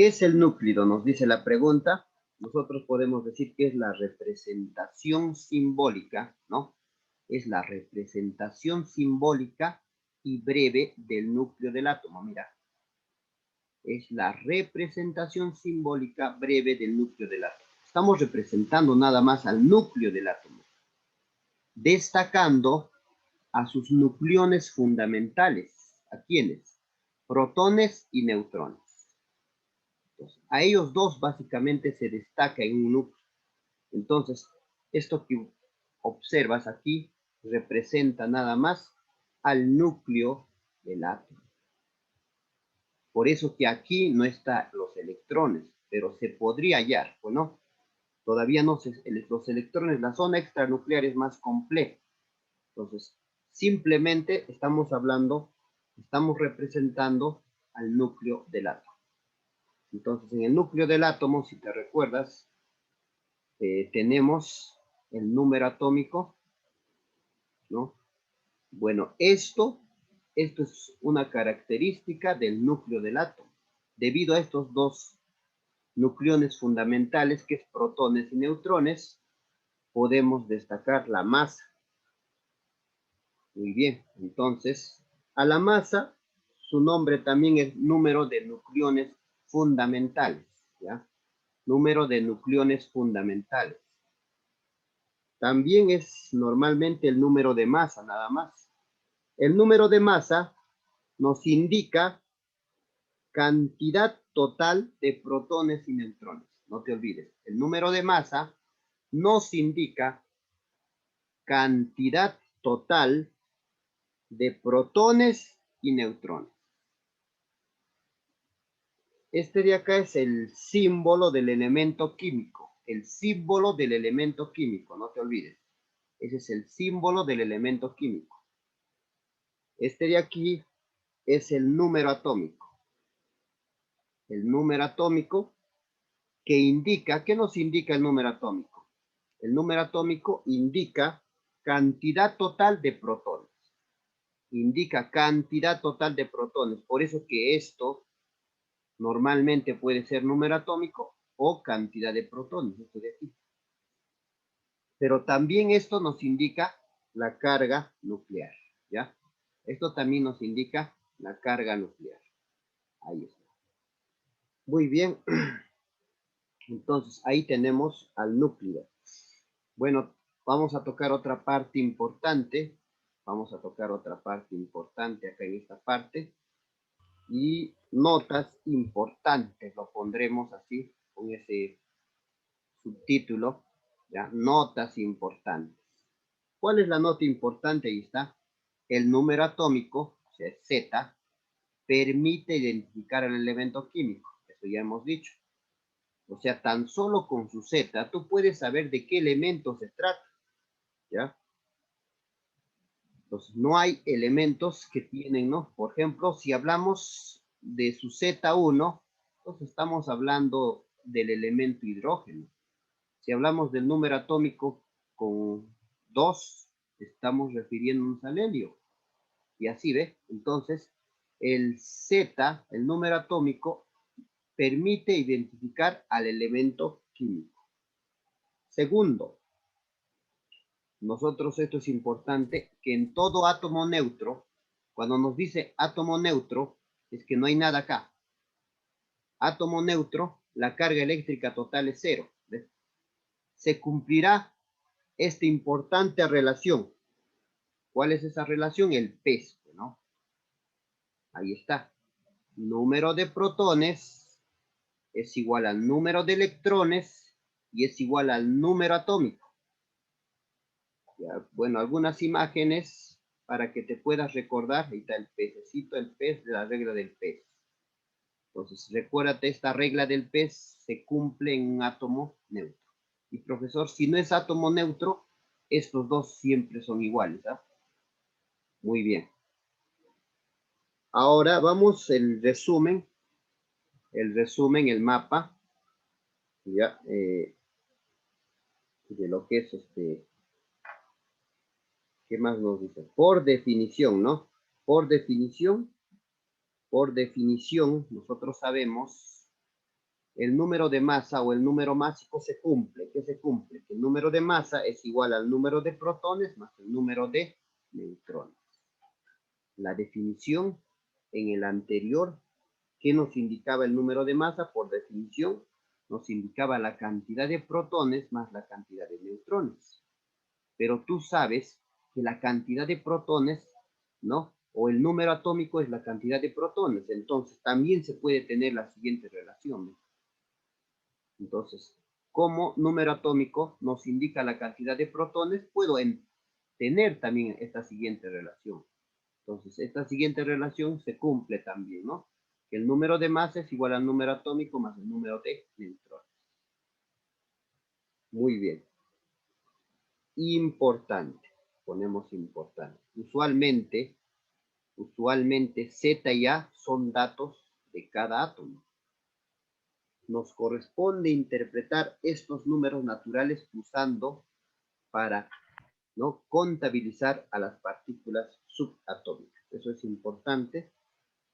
¿Qué es el núcleo? Nos dice la pregunta. Nosotros podemos decir que es la representación simbólica, ¿no? Es la representación simbólica y breve del núcleo del átomo. Mira, es la representación simbólica breve del núcleo del átomo. Estamos representando nada más al núcleo del átomo, destacando a sus nucleones fundamentales. ¿A quiénes? Protones y neutrones. Entonces, a ellos dos básicamente se destaca en un núcleo. Entonces, esto que observas aquí representa nada más al núcleo del átomo. Por eso que aquí no están los electrones, pero se podría hallar, ¿no? Todavía no se, los electrones, la zona extranuclear es más compleja. Entonces, simplemente estamos hablando, estamos representando al núcleo del átomo. Entonces, en el núcleo del átomo, si te recuerdas, tenemos el número atómico, ¿no? Bueno, esto es una característica del núcleo del átomo. Debido a estos dos nucleones fundamentales, que es protones y neutrones, podemos destacar la masa. Muy bien, entonces, a la masa, su nombre también es número de nucleones fundamentales, ¿ya? Número de nucleones fundamentales. También es normalmente el número de masa, nada más. El número de masa nos indica cantidad total de protones y neutrones. No te olvides, el número de masa nos indica cantidad total de protones y neutrones. Este de acá es el símbolo del elemento químico. El símbolo del elemento químico, no te olvides. Ese es el símbolo del elemento químico. Este de aquí es el número atómico. El número atómico que indica, ¿qué nos indica el número atómico? El número atómico indica cantidad total de protones. Indica cantidad total de protones. Por eso que esto normalmente puede ser número atómico o cantidad de protones. Esto de aquí. Pero también esto nos indica la carga nuclear, ¿ya? Esto también nos indica la carga nuclear. Ahí está. Muy bien. Entonces, ahí tenemos al núcleo. Bueno, vamos a tocar otra parte importante. Vamos a tocar otra parte importante acá en esta parte. Y notas importantes, lo pondremos así, con ese subtítulo, ¿ya? Notas importantes. ¿Cuál es la nota importante? Ahí está. El número atómico, o sea, Z, permite identificar el elemento químico. Eso ya hemos dicho. O sea, tan solo con su Z, tú puedes saber de qué elemento se trata, ¿ya? Entonces, no hay elementos que tienen, ¿no? Por ejemplo, si hablamos de su Z1, entonces estamos hablando del elemento hidrógeno. Si hablamos del número atómico con 2, estamos refiriéndonos al helio. Y así, ¿ve? Entonces, el Z, el número atómico, permite identificar al elemento químico. Segundo, nosotros esto es importante, que en todo átomo neutro, cuando nos dice átomo neutro, es que no hay nada acá. Átomo neutro, la carga eléctrica total es 0. ¿Ves? Se cumplirá esta importante relación. ¿Cuál es esa relación? El peso, ¿no? Ahí está. Número de protones es igual al número de electrones y es igual al número atómico. Ya, bueno, algunas imágenes para que te puedas recordar. Ahí está el pececito, el pez, de la regla del pez. Entonces, recuérdate, esta regla del pez se cumple en un átomo neutro. Y profesor, si no es átomo neutro, estos dos siempre son iguales, ¿ah? Muy bien. Ahora vamos el resumen, el mapa, ya, de lo que es ¿qué más nos dice? Por definición, ¿no? Por definición, nosotros sabemos el número de masa o el número másico se cumple. ¿Qué se cumple? Que el número de masa es igual al número de protones más el número de neutrones. La definición en el anterior, ¿qué nos indicaba el número de masa? Por definición, nos indicaba la cantidad de protones más la cantidad de neutrones. Pero tú sabes que la cantidad de protones, ¿no? O el número atómico es la cantidad de protones. Entonces, también se puede tener la siguiente relación, ¿no? Entonces, como número atómico nos indica la cantidad de protones, puedo tener también esta siguiente relación. Entonces, esta siguiente relación se cumple también, ¿no? Que el número de masa es igual al número atómico más el número de neutrones. Muy bien. Importante. Ponemos importante. Usualmente Z y A son datos de cada átomo. Nos corresponde interpretar estos números naturales usando para, ¿no?, contabilizar a las partículas subatómicas. Eso es importante.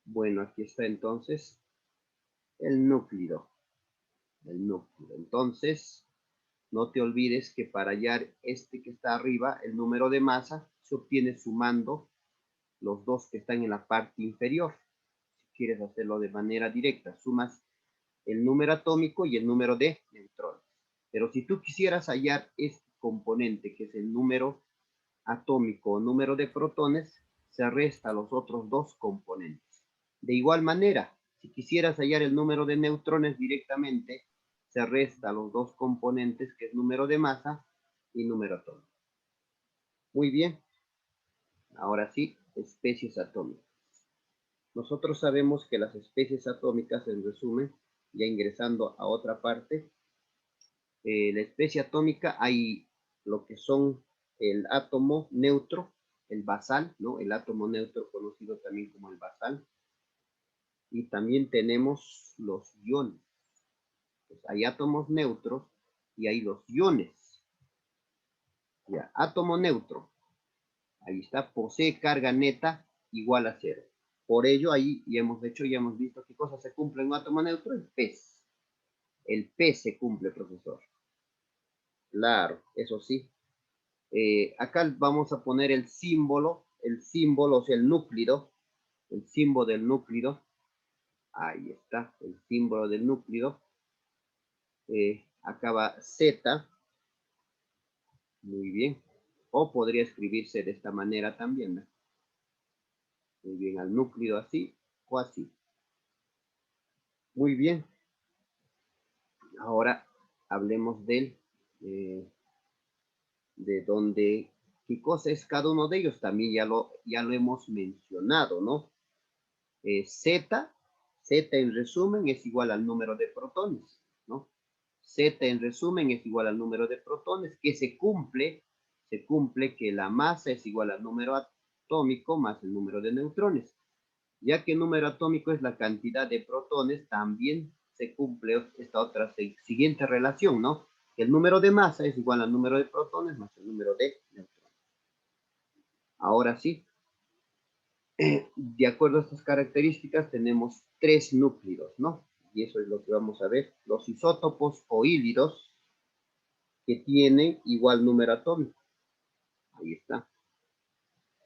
Bueno, aquí está entonces el núcleo. Entonces, no te olvides que para hallar este que está arriba, el número de masa, se obtiene sumando los dos que están en la parte inferior. Si quieres hacerlo de manera directa, sumas el número atómico y el número de neutrones. Pero si tú quisieras hallar este componente, que es el número atómico o número de protones, se resta los otros dos componentes. De igual manera, si quisieras hallar el número de neutrones directamente, se resta los dos componentes, que es número de masa y número atómico. Muy bien. Ahora sí, especies atómicas. Nosotros sabemos que las especies atómicas, en resumen, ya ingresando a otra parte, la especie atómica hay lo que son el átomo neutro, el basal, ¿no? El átomo neutro conocido también como el basal. Y también tenemos los iones. Pues hay átomos neutros y hay los iones. Ya, átomo neutro. Ahí está, posee carga neta igual a 0. Por ello, ahí ya hemos visto qué cosa se cumple en un átomo neutro, el PES. El PES se cumple, profesor. Claro, eso sí. Acá vamos a poner el símbolo, o sea, el núclido, el símbolo del núclido. Ahí está, el símbolo del núclido. Acá va Z. Muy bien. O podría escribirse de esta manera también, ¿no? Muy bien, al núclido así o así. Muy bien. Ahora hablemos de dónde, qué cosa es cada uno de ellos. También ya lo hemos mencionado, ¿no? Z en resumen es igual al número de protones, ¿no? Z en resumen es igual al número de protones, que se cumple que la masa es igual al número atómico más el número de neutrones. Ya que el número atómico es la cantidad de protones, también se cumple esta otra siguiente relación, ¿no? El número de masa es igual al número de protones más el número de neutrones. Ahora sí, de acuerdo a estas características, tenemos 3 núcleos, ¿no? Y eso es lo que vamos a ver. Los isótopos o híbridos que tienen igual número atómico. Ahí está.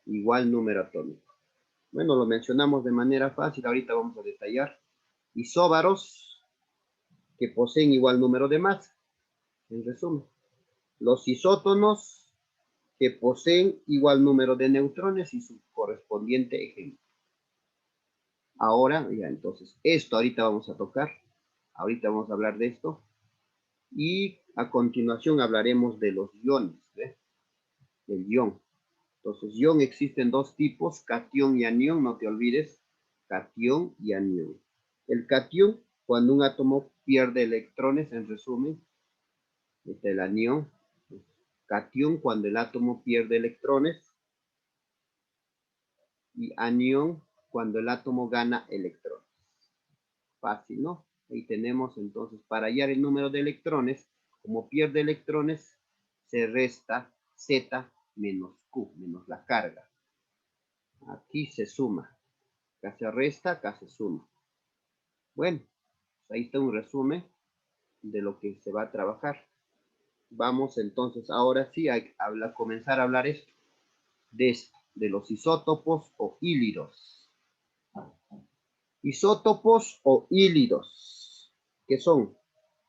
Igual número atómico. Bueno, lo mencionamos de manera fácil. Ahorita vamos a detallar. Isóbaros que poseen igual número de masa. En resumen. Los isótonos que poseen igual número de neutrones y su correspondiente ejemplo. Ahora, ya entonces, esto ahorita vamos a tocar. Ahorita vamos a hablar de esto. Y a continuación hablaremos de los iones, ¿ves? El ion. Entonces, ion existen dos tipos, catión y anión, no te olvides. Catión y anión. El catión, cuando un átomo pierde electrones, en resumen, este es el anión. Catión, cuando el átomo pierde electrones. Y anión, cuando el átomo gana electrones. Fácil, ¿no? Ahí tenemos entonces, para hallar el número de electrones, como pierde electrones, se resta Z menos Q, menos la carga. Aquí se suma. Acá se resta, acá se suma. Bueno, Ahí está un resumen de lo que se va a trabajar. Vamos entonces ahora sí a comenzar a hablar esto, de los isótopos o hílidos. Isótopos o hílidos, ¿qué son?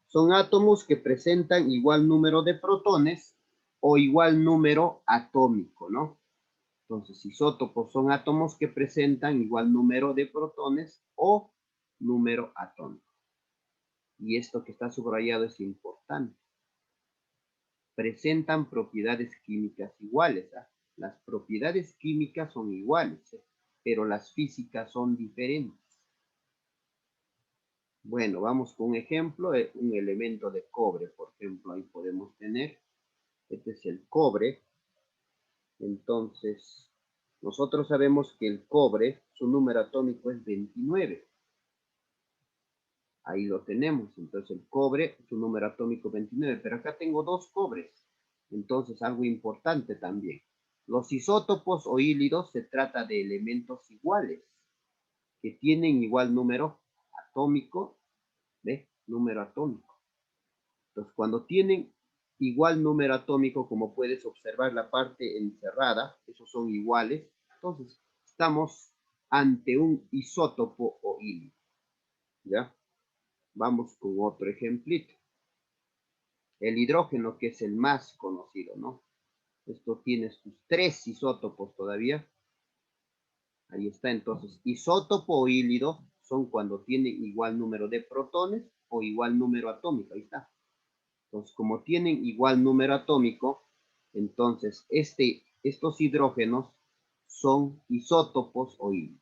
Son átomos que presentan igual número de protones o igual número atómico, ¿no? Entonces, isótopos son átomos que presentan igual número de protones o número atómico. Y esto que está subrayado es importante. Presentan propiedades químicas iguales. ¿Ah? Las propiedades químicas son iguales, pero las físicas son diferentes. Bueno, vamos con un ejemplo, un elemento de cobre, por ejemplo, ahí podemos tener, este es el cobre. Entonces, nosotros sabemos que el cobre, su número atómico es 29. Ahí lo tenemos. Entonces, el cobre, su número atómico 29. Pero acá tengo dos cobres. Entonces, algo importante también. Los isótopos o hílidos se trata de elementos iguales, que tienen igual número atómico, ¿ve? Número atómico. Entonces, cuando tienen igual número atómico, como puedes observar la parte encerrada, esos son iguales, entonces estamos ante un isótopo o hílido. ¿Ya? Vamos con otro ejemplito. El hidrógeno, que es el más conocido, ¿no? Esto tiene sus 3 isótopos todavía. Ahí está, entonces, isótopo o hílido son cuando tienen igual número de protones o igual número atómico. Ahí está. Entonces, como tienen igual número atómico, entonces estos hidrógenos son isótopos o hílidos.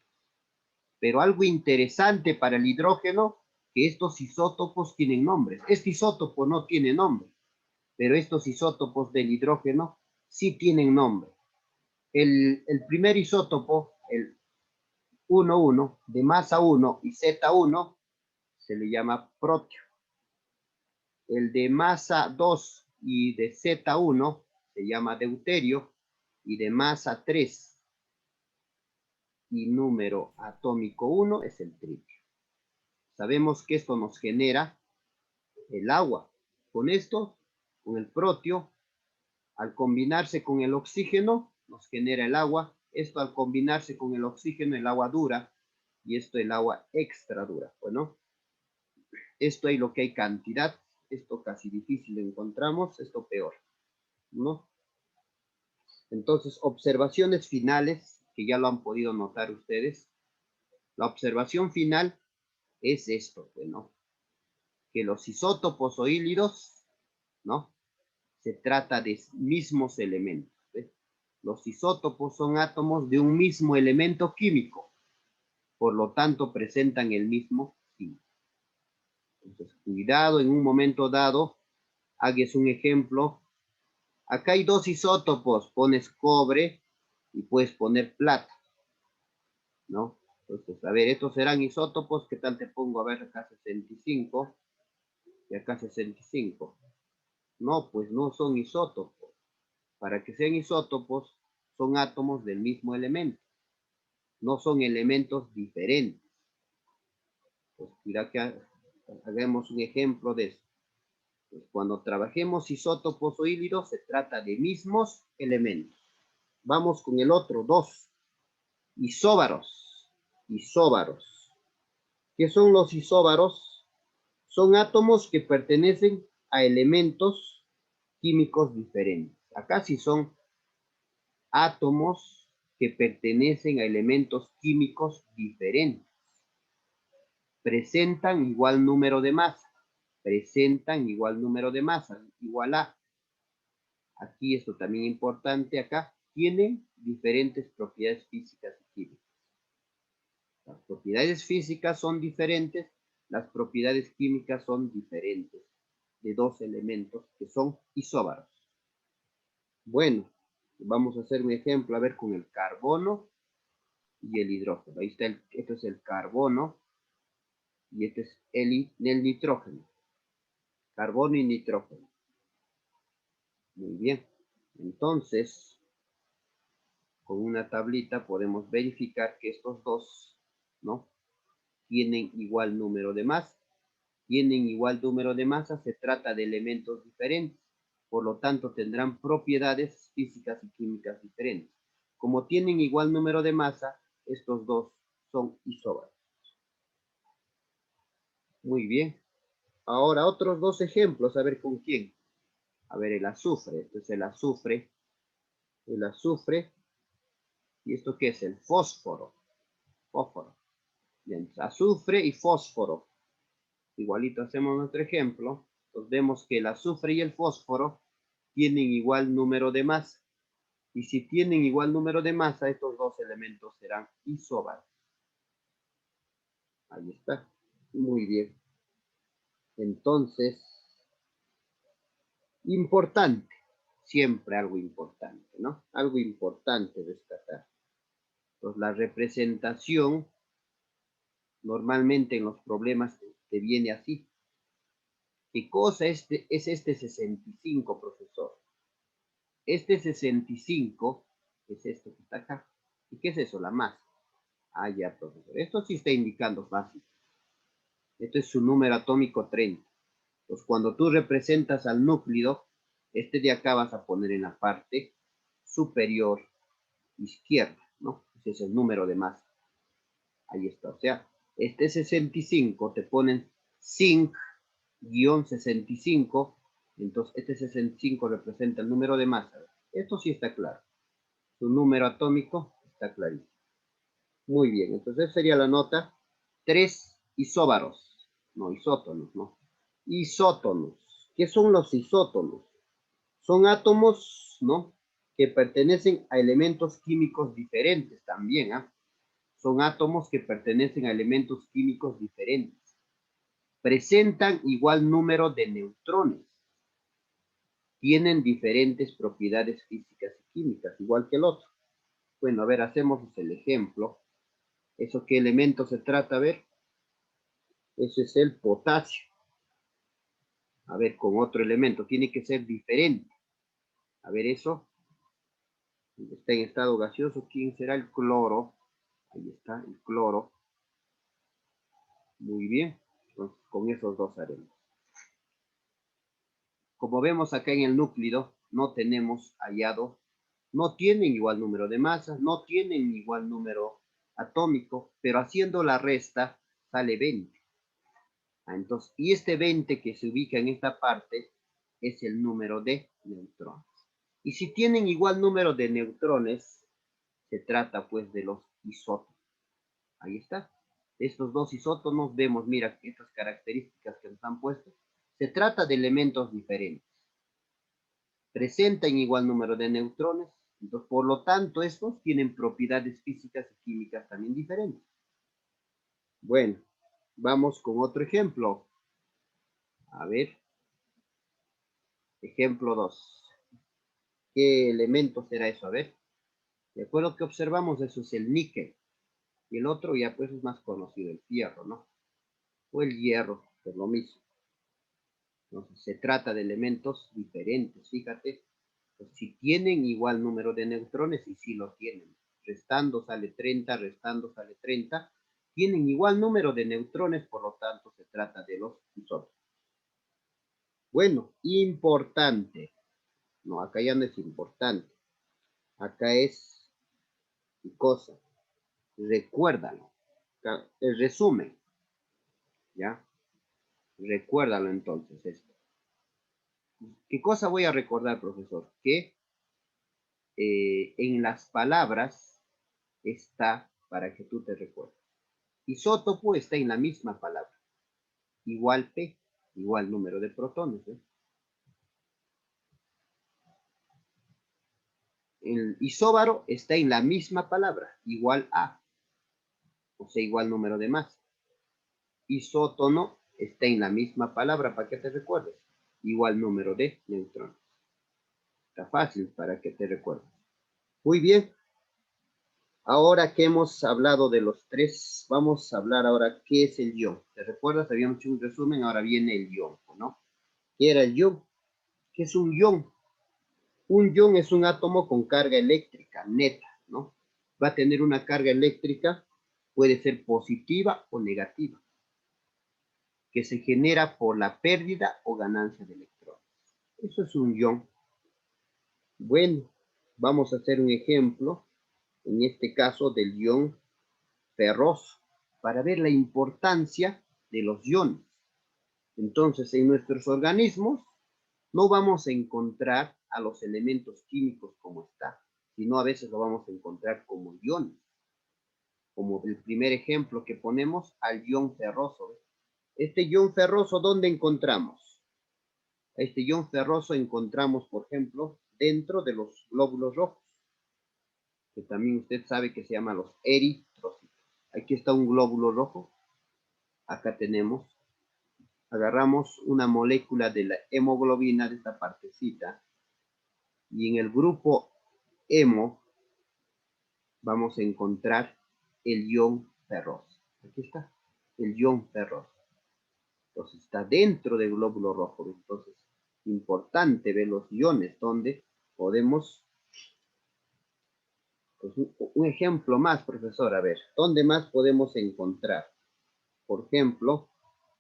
Pero algo interesante para el hidrógeno, que estos isótopos tienen nombres. Este isótopo no tiene nombre, pero estos isótopos del hidrógeno sí tienen nombre. El primer isótopo, el 1,1, de masa 1 y Z1, se le llama protio. El de masa 2 y de Z1 se llama deuterio, y de masa 3 y número atómico 1 es el tritio. Sabemos que esto nos genera el agua. Con esto, con el protio, al combinarse con el oxígeno, nos genera el agua. Esto al combinarse con el oxígeno, el agua dura, y esto el agua extra dura. Bueno, esto hay lo que hay cantidad, esto casi difícil encontramos, esto peor, ¿no? Entonces, observaciones finales, que ya lo han podido notar ustedes. La observación final es esto, ¿no? Que los isótopos o hílidos, ¿no? Se trata de mismos elementos. ¿Ves? Los isótopos son átomos de un mismo elemento químico, por lo tanto presentan el mismo signo. Entonces, cuidado, en un momento dado, hagas un ejemplo. Acá hay dos isótopos, pones cobre y puedes poner plata, ¿no? Entonces, a ver, estos serán isótopos, ¿qué tal te pongo? A ver, acá 65 y acá 65. No, pues no son isótopos. Para que sean isótopos, son átomos del mismo elemento. No son elementos diferentes. Pues mira que hagamos un ejemplo de eso. Pues cuando trabajemos isótopos o hílidos, se trata de mismos elementos. Vamos con el otro, 2. Isóbaros. Isóbaros. ¿Qué son los isóbaros? Son átomos que pertenecen a elementos químicos diferentes. Acá sí son átomos que pertenecen a elementos químicos diferentes. Presentan igual número de masa. Presentan igual número de masa. Igual a. Aquí esto también importante. Acá tienen diferentes propiedades físicas y químicas. Las propiedades físicas son diferentes. Las propiedades químicas son diferentes de dos elementos que son isóbaros. Bueno, vamos a hacer un ejemplo, a ver, con el carbono y el hidrógeno. Ahí está, este es el carbono y este es el nitrógeno. Carbono y nitrógeno. Muy bien. Entonces, con una tablita podemos verificar que estos dos, ¿no? Tienen igual número de masa. tienen igual número de masa, se trata de elementos diferentes. Por lo tanto, tendrán propiedades físicas y químicas diferentes. Como tienen igual número de masa, estos dos son isóbaros. Muy bien. Ahora otros dos ejemplos, a ver con quién. A ver, el azufre. Esto es el azufre. El azufre. ¿Y esto qué es? El fósforo. Fósforo. Bien, azufre y fósforo. Igualito hacemos nuestro ejemplo. Entonces vemos que el azufre y el fósforo tienen igual número de masa. Y si tienen igual número de masa, estos dos elementos serán isóbaros. Ahí está. Muy bien. Entonces, importante. Siempre algo importante, ¿no? Algo importante destacar. Entonces, la representación, normalmente en los problemas te viene así. ¿Qué cosa es este 65, profesor? Este 65 es esto que está acá. ¿Y qué es eso? La masa. Ah, ya, profesor. Esto sí está indicando fácil. Esto es su número atómico 30. Entonces, cuando tú representas al núcleo, este de acá vas a poner en la parte superior izquierda, ¿no? Ese es el número de masa. Ahí está. O sea, este 65 te ponen zinc-65. Entonces, este 65 representa el número de masa. Esto sí está claro. Su número atómico está clarísimo. Muy bien, entonces sería la nota 3 isóbaros. No, isótonos, no. Isótonos. ¿Qué son los isótonos? Son átomos, ¿no? Que pertenecen a elementos químicos diferentes también, ¿ah? Son átomos que pertenecen a elementos químicos diferentes. Presentan igual número de neutrones. Tienen diferentes propiedades físicas y químicas, igual que el otro. Bueno, a ver, hacemos el ejemplo. ¿Eso qué elemento se trata? A ver. Ese es el potasio. A ver, con otro elemento. Tiene que ser diferente. A ver, eso. Está en estado gaseoso. ¿Quién será? El cloro. Ahí está, el cloro. Muy bien. Entonces, con esos dos haremos. Como vemos acá en el núcleo, no tenemos hallado, no tienen igual número de masas, no tienen igual número atómico, pero haciendo la resta sale 20. Entonces, y este 20 que se ubica en esta parte es el número de neutrones. Y si tienen igual número de neutrones, se trata pues de los isótonos. Ahí está. Estos dos isótonos vemos, mira, estas características que nos han puesto. Se trata de elementos diferentes. Presentan igual número de neutrones. Entonces, por lo tanto, estos tienen propiedades físicas y químicas también diferentes. Bueno, vamos con otro ejemplo. A ver. Ejemplo 2. ¿Qué elemento será eso? A ver. De acuerdo que observamos, eso es el níquel. Y el otro ya pues es más conocido, el fierro, ¿no? O el hierro, por lo mismo. Entonces, se trata de elementos diferentes, fíjate. Pues, si tienen igual número de neutrones, y sí lo tienen. Restando sale 30, restando sale 30. Tienen igual número de neutrones, por lo tanto se trata de los isótopos. Bueno, importante. No, acá ya no es importante. Acá es cosa. Recuérdalo. El resumen. ¿Ya? Recuérdalo entonces esto. ¿Qué cosa voy a recordar, profesor? Que en las palabras está para que tú te recuerdes. Isótopo está en la misma palabra. Igual P, igual número de protones. ¿Eh? El isóbaro está en la misma palabra, igual A, o sea, igual número de masa. Isótono está en la misma palabra, para que te recuerdes, igual número de neutrones. Está fácil para que te recuerdes. Muy bien. Ahora que hemos hablado de los tres, vamos a hablar ahora qué es el ion. ¿Te recuerdas? Habíamos hecho un resumen, ahora viene el ion, ¿no? ¿Qué era el ion? ¿Qué es un ion? Un ion es un átomo con carga eléctrica neta, ¿no? Va a tener una carga eléctrica, puede ser positiva o negativa. que se genera por la pérdida o ganancia de electrones. Eso es un ion. Bueno, vamos a hacer un ejemplo, en este caso del ion ferroso, para ver la importancia de los iones. Entonces, en nuestros organismos no vamos a encontrar a los elementos químicos como está, sino a veces lo vamos a encontrar como iones. Como el primer ejemplo que ponemos al ion ferroso. Este ion ferroso, ¿dónde encontramos? Este ion ferroso encontramos, por ejemplo, dentro de los glóbulos rojos, que también usted sabe que se llaman los eritrocitos. Aquí está un glóbulo rojo. Acá tenemos. Agarramos una molécula de la hemoglobina de esta partecita. Y en el grupo hemo vamos a encontrar el ion ferroso. Aquí está, el ion ferroso. Entonces está dentro del glóbulo rojo. Entonces, importante ver los iones donde podemos... Pues, un ejemplo más, profesor, a ver, ¿dónde más podemos encontrar? Por ejemplo,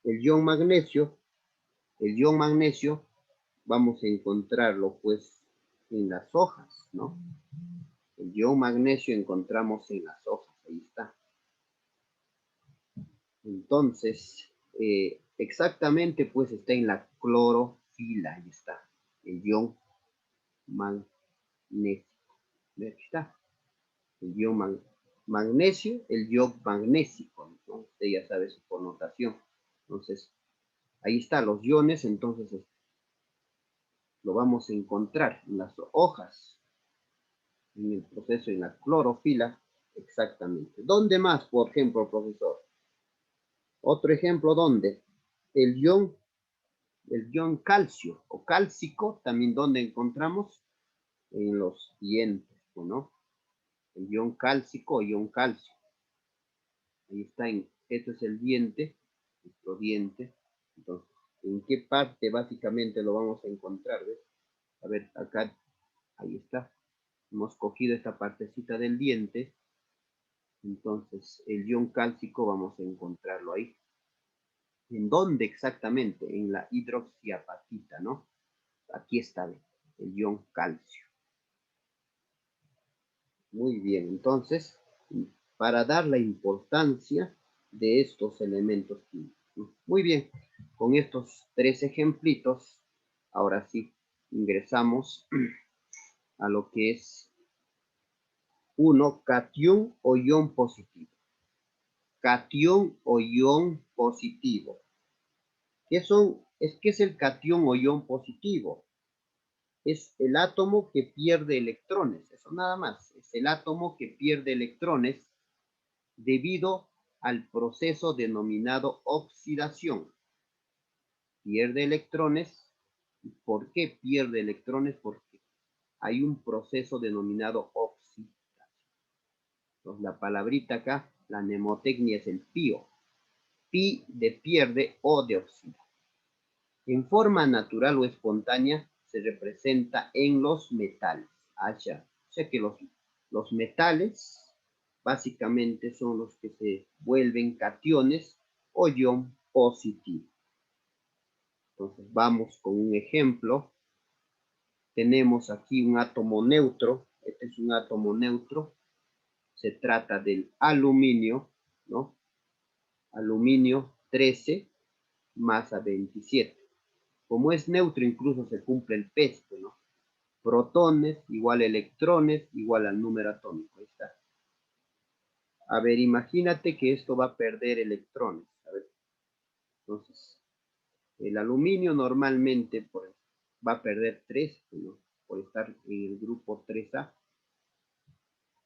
el ion magnesio. El ion magnesio vamos a encontrarlo pues en las hojas, ¿no? El ion magnesio encontramos en las hojas, ahí está. Entonces, exactamente pues está en la clorofila, ahí está, el ion magnesio. Aquí está, el ion magnesio, el ion magnésico, ¿no? Usted ya sabe su connotación. Entonces, ahí está los iones, entonces lo vamos a encontrar en las hojas, en el proceso, en la clorofila, exactamente. ¿Dónde más, por ejemplo, profesor? Otro ejemplo, ¿dónde? El ion calcio o cálcico, también donde encontramos en los dientes, ¿no? El ion cálcico o ion calcio. Ahí está, este es el diente, nuestro diente. Entonces, ¿en qué parte básicamente lo vamos a encontrar? ¿Ves? A ver, acá, ahí está. Hemos cogido esta partecita del diente. Entonces, el ion cálcico vamos a encontrarlo ahí. ¿En dónde exactamente? En la hidroxiapatita, ¿no? Aquí está el ion calcio. Muy bien, entonces, para dar la importancia de estos elementos químicos. Muy bien, con estos tres ejemplitos, ahora sí, ingresamos a lo que es uno, catión o ion positivo. Catión o ion positivo. ¿Qué es el catión o ion positivo? Es el átomo que pierde electrones, eso nada más. Es el átomo que pierde electrones debido al proceso denominado oxidación. Pierde electrones. ¿Por qué pierde electrones? Porque hay un proceso denominado oxidación. Entonces, la palabrita acá, la mnemotecnia es el pío. Pi de pierde o de oxida. En forma natural o espontánea se representa en los metales. O sea que los metales básicamente son los que se vuelven cationes o ion positivo. Entonces vamos con un ejemplo. Tenemos aquí un átomo neutro. Este es un átomo neutro. Se trata del aluminio, ¿no? Aluminio 13, masa 27. Como es neutro, incluso se cumple el peso, ¿no? Protones igual a electrones igual al número atómico. Ahí está. A ver, imagínate que esto va a perder electrones. A ver, entonces, el aluminio normalmente va a perder 3, ¿no? Por estar en el grupo 3A.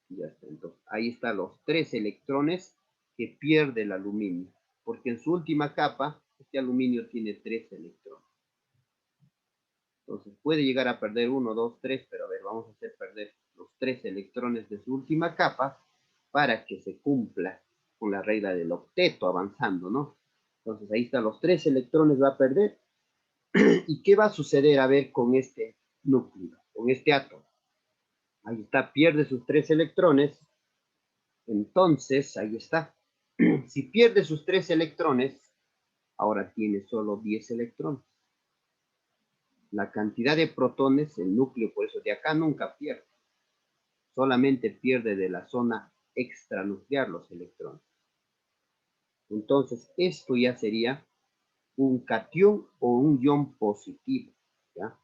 Ya está. Entonces, ahí están los 3 electrones que pierde el aluminio. Porque en su última capa, este aluminio tiene 3 electrones. Entonces puede llegar a perder 1, 2, 3, pero a ver, vamos a hacer perder los 3 electrones de su última capa para que se cumpla con la regla del octeto avanzando, ¿no? Entonces ahí están los 3 electrones, va a perder. ¿Y qué va a suceder, a ver, con este núcleo, con este átomo? Ahí está, pierde sus 3 electrones. Entonces, ahí está. Si pierde sus 3 electrones, ahora tiene solo 10 electrones. La cantidad de protones, el núcleo, por eso de acá nunca pierde. Solamente pierde de la zona extranuclear los electrones. Entonces, esto ya sería un catión o un ion positivo, ¿ya?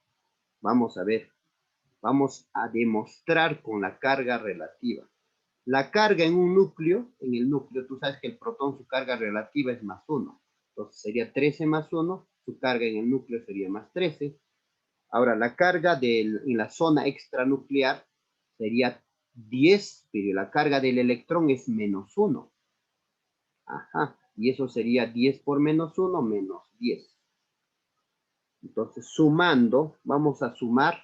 Vamos a ver, vamos a demostrar con la carga relativa. La carga en un núcleo, en el núcleo, tú sabes que el protón, su carga relativa es más 1. Entonces sería 13 más 1, su carga en el núcleo sería más 13. Ahora, la carga en la zona extranuclear sería 10, pero la carga del electrón es menos 1. Ajá, y eso sería 10 por menos 1, menos 10. Entonces, sumando, vamos a sumar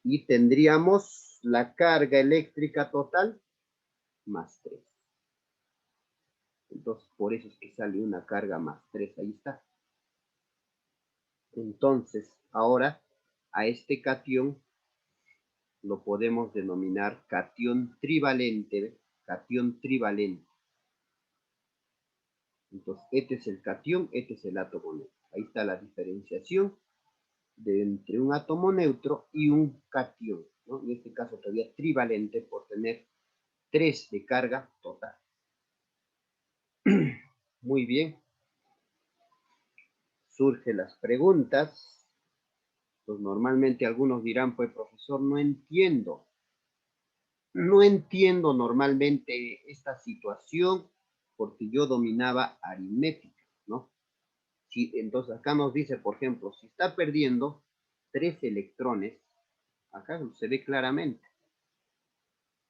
y tendríamos la carga eléctrica total más 3. Entonces, por eso es que sale una carga más 3. Ahí está. Entonces, ahora a este catión lo podemos denominar catión trivalente. Catión trivalente. Entonces, este es el catión, este es el átomo neutro. Ahí está la diferenciación entre un átomo neutro y un catión, ¿no? En este caso todavía trivalente por tener 3 de carga total. Muy bien. Surgen las preguntas. Pues normalmente algunos dirán, pues profesor, no entiendo. No entiendo normalmente esta situación porque yo dominaba aritmética, ¿no? Si, entonces acá nos dice, por ejemplo, si está perdiendo 3 electrones, acá se ve claramente.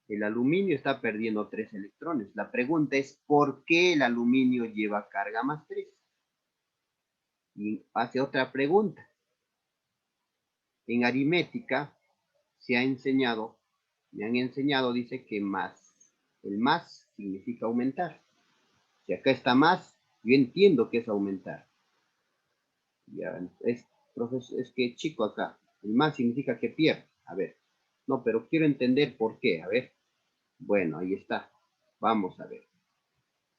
El aluminio está perdiendo 3 electrones. La pregunta es, ¿por qué el aluminio lleva carga más 3? Y hace otra pregunta. En aritmética se ha enseñado, me han enseñado, dice que más. El más significa aumentar. Si acá está más, yo entiendo que es aumentar. Ya, profesor, es que chico acá, el más significa que pierde. A ver, no, pero quiero entender por qué. A ver, bueno, ahí está. Vamos a ver.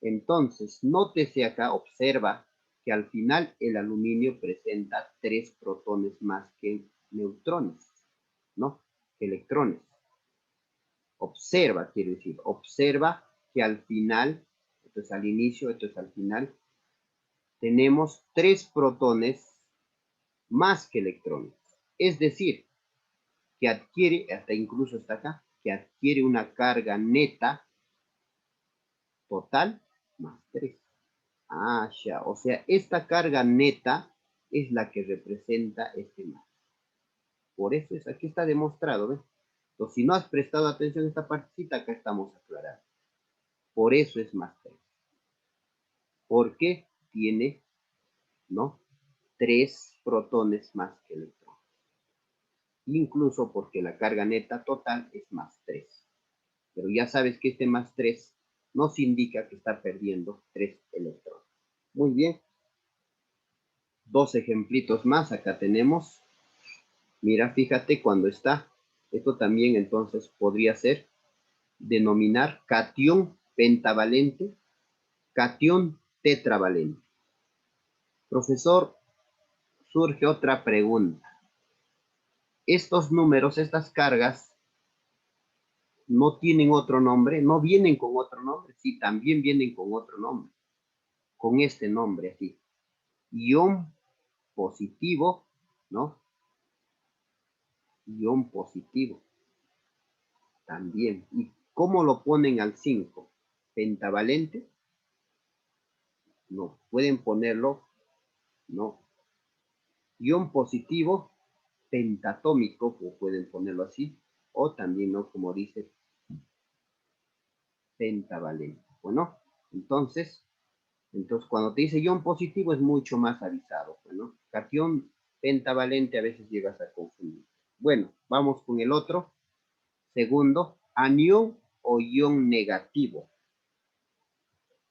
Entonces, nótese acá, observa que al final el aluminio presenta 3 protones más que neutrones, ¿no? Que electrones. Observa, quiere decir, observa que al final, esto es al inicio, esto es al final, tenemos 3 protones más que electrones. Es decir, que adquiere, hasta incluso está acá, que adquiere una carga neta total más 3. Ah, ya, o sea, esta carga neta es la que representa este más. Por eso es, aquí está demostrado, ¿ves? Entonces, si no has prestado atención a esta partecita, acá estamos aclarando. Por eso es más 3. Porque tiene, ¿no? 3 protones más que electrones. Incluso porque la carga neta total es más 3. Pero ya sabes que este más 3 nos indica que está perdiendo 3 electrones. Muy bien. 2 ejemplitos más. Acá tenemos. Mira, fíjate cuando está. Esto también entonces podría ser denominar catión pentavalente, catión tetravalente. Profesor, surge otra pregunta. Estos números, estas cargas, no tienen otro nombre, no vienen con otro nombre, sí, también vienen con otro nombre, con este nombre así, ion positivo, ¿no? Ion positivo, también. ¿Y cómo lo ponen al 5? ¿Pentavalente? No, pueden ponerlo, no. Ion positivo, pentatómico, o pueden ponerlo así, o también, ¿no? Como dice, pentavalente. Bueno, entonces cuando te dice ion positivo es mucho más avisado. Bueno, catión pentavalente a veces llegas a confundir. Bueno, vamos con el otro. Segundo, anión o ion negativo.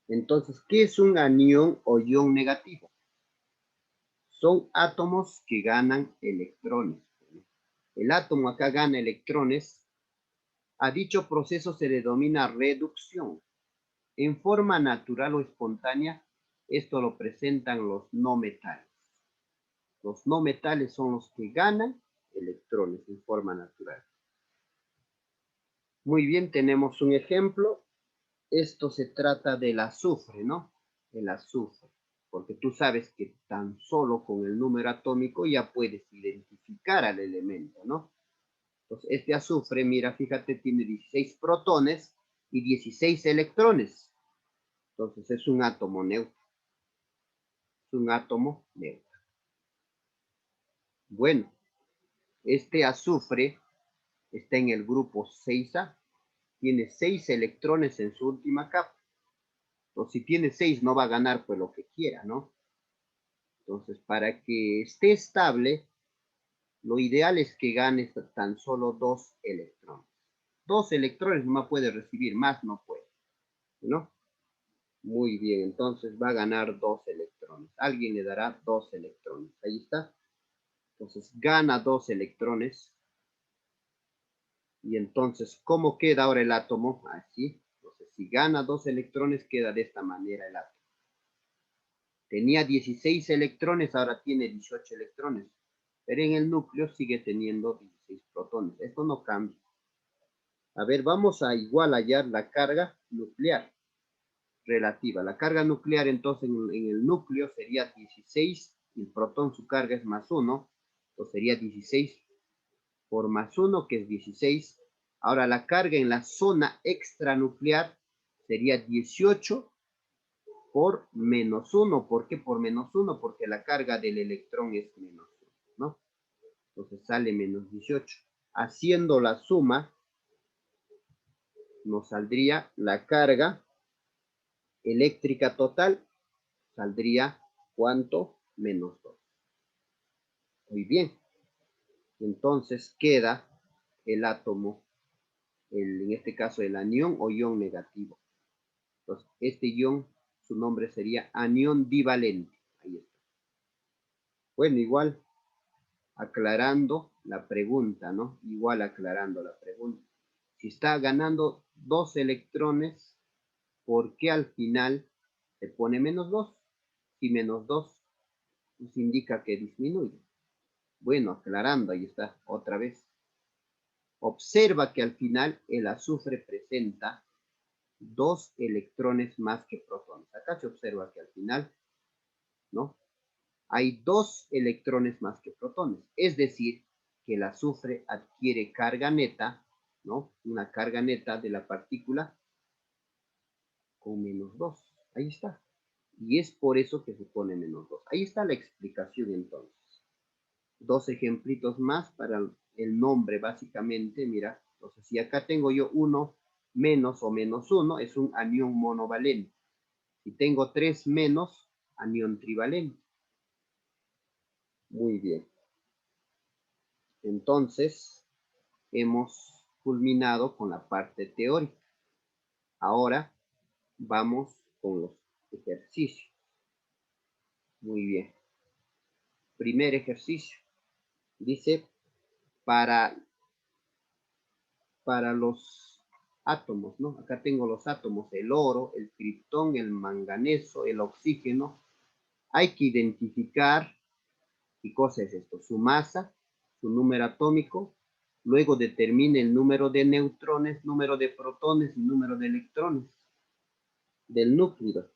Entonces, ¿qué es un anión o ion negativo? Son átomos que ganan electrones. El átomo acá gana electrones. A dicho proceso se le denomina reducción. En forma natural o espontánea, Esto lo presentan los no metales. Los no metales son los que ganan electrones en forma natural. Muy bien, tenemos un ejemplo. Esto se trata del azufre, ¿no? El azufre. Porque tú sabes que tan solo con el número atómico ya puedes identificar al elemento, ¿no? Entonces, este azufre, mira, fíjate, tiene 16 protones y 16 electrones. Entonces, es un átomo neutro. Es un átomo neutro. Bueno, este azufre está en el grupo 6A. Tiene 6 electrones en su última capa. Entonces, si tiene 6, no va a ganar pues lo que quiera, ¿no? Entonces, para que esté estable, lo ideal es que gane tan solo 2 electrones. 2 electrones no puede recibir, más no puede, ¿no? Muy bien, entonces va a ganar 2 electrones. Alguien le dará 2 electrones. Ahí está. Entonces gana 2 electrones. Y entonces, ¿cómo queda ahora el átomo? Así. Entonces, si gana 2 electrones, queda de esta manera el átomo. Tenía 16 electrones, ahora tiene 18 electrones. Pero en el núcleo sigue teniendo 16 protones. Esto no cambia. A ver, vamos a igual hallar la carga nuclear relativa. La carga nuclear entonces en el núcleo sería 16, el protón su carga es más 1, entonces sería 16 por más 1, que es 16. Ahora la carga en la zona extranuclear sería 18 por menos 1. ¿Por qué por menos 1? Porque la carga del electrón es menos 1, ¿no? Entonces sale menos 18. Haciendo la suma, nos saldría la carga eléctrica total, saldría ¿cuánto? Menos 2. Muy bien. Entonces queda el átomo, en este caso el anión o ion negativo. Entonces, este ion, su nombre sería anión divalente. Ahí está. Bueno, igual aclarando la pregunta, ¿no? Igual aclarando la pregunta. Si está ganando 2 electrones, ¿por qué al final se pone menos 2? Si menos 2 nos indica que disminuye. Bueno, aclarando, ahí está, otra vez. Observa que al final el azufre presenta 2 electrones más que protones. Acá se observa que al final, ¿no? Hay 2 electrones más que protones. Es decir, que el azufre adquiere carga neta, ¿no? Una carga neta de la partícula con menos 2. Ahí está. Y es por eso que se pone menos 2. Ahí está la explicación entonces. 2 ejemplitos más para el nombre básicamente. Mira, entonces si acá tengo yo 1 menos o menos 1, es un anión monovalente. Si tengo 3 menos, anión trivalente. Muy bien. Entonces, hemos culminado con la parte teórica. Ahora vamos con los ejercicios. Muy bien. Primer ejercicio. Dice, para los átomos, ¿no? Acá tengo los átomos, el oro, el criptón, el manganeso, el oxígeno. Hay que identificar, ¿qué cosa es esto? Su masa, su número atómico, luego determine el número de neutrones, número de protones y número de electrones del núcleo.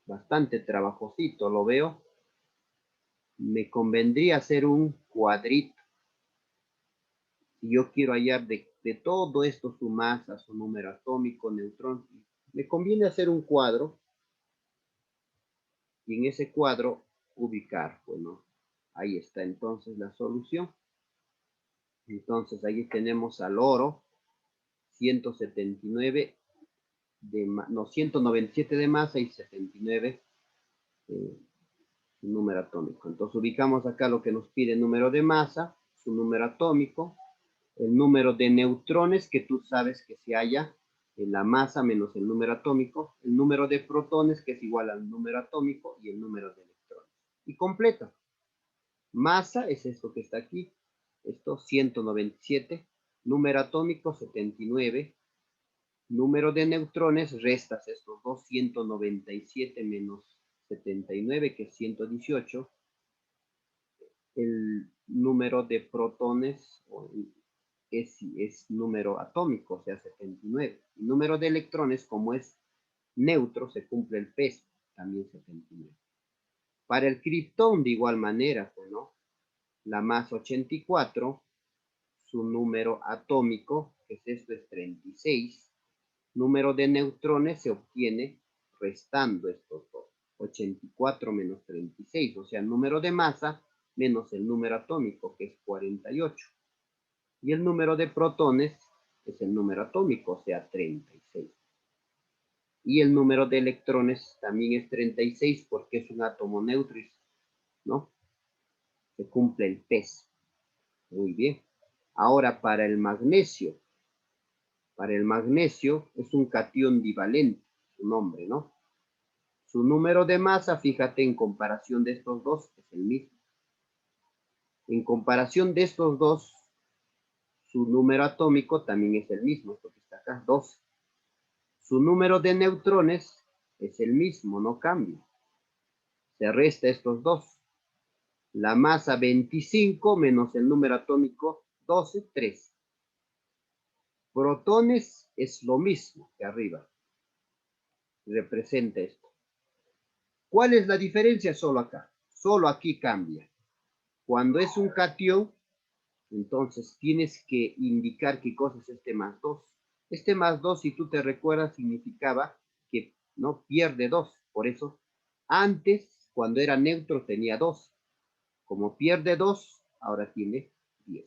Bastante trabajosito, lo veo. Me convendría hacer un cuadrito. Si yo quiero hallar de todo esto su masa, su número atómico, neutrón, me conviene hacer un cuadro y en ese cuadro ubicar, bueno, ahí está entonces la solución. Entonces ahí tenemos al oro, 179 197 de masa y 79 su número atómico. Entonces ubicamos acá lo que nos pide: número de masa, su número atómico, el número de neutrones que tú sabes que se halla en la masa menos el número atómico, el número de protones que es igual al número atómico y el número de electrones. Y completa. Masa es esto que está aquí, esto 197, número atómico 79, Número de neutrones, restas estos dos, 197 menos 79, que es 118. El número de protones es número atómico, o sea, 79. El número de electrones, como es neutro, se cumple el peso, también 79. Para el criptón, de igual manera, pues, ¿no? La masa 84, su número atómico, que es esto, es 36. Número de neutrones se obtiene restando estos dos. 84 menos 36, o sea, el número de masa menos el número atómico, que es 48. Y el número de protones es el número atómico, o sea, 36. Y el número de electrones también es 36 porque es un átomo neutro, ¿no? Se cumple el peso. Muy bien. Ahora para el magnesio. Para el magnesio es un catión divalente, su nombre, ¿no? Su número de masa, fíjate, en comparación de estos dos, es el mismo. En comparación de estos dos, su número atómico también es el mismo, porque está acá, 12. Su número de neutrones es el mismo, no cambia. Se resta estos dos. La masa 25 menos el número atómico 12, 3. Protones es lo mismo que arriba. Representa esto. ¿Cuál es la diferencia? Solo acá. Solo aquí cambia. Cuando es un catión, entonces tienes que indicar qué cosa es este más 2. Este más 2, si tú te recuerdas, significaba que no pierde 2. Por eso, antes, cuando era neutro, tenía 2. Como pierde 2, ahora tiene 10.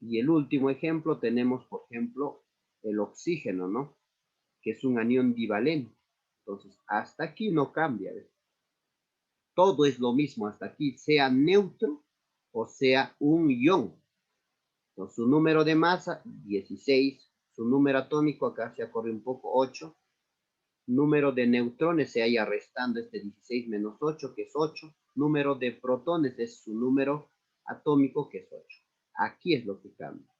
Y el último ejemplo tenemos, por ejemplo, el oxígeno, ¿no? Que es un anión divalente. Entonces, hasta aquí no cambia. ¿Ves? Todo es lo mismo hasta aquí, sea neutro o sea un ion. Entonces, su número de masa, 16. Su número atómico, acá se corre un poco, 8. Número de neutrones se halla restando este 16 menos 8, que es 8. Número de protones es su número atómico, que es 8. Aquí es lo que cambia.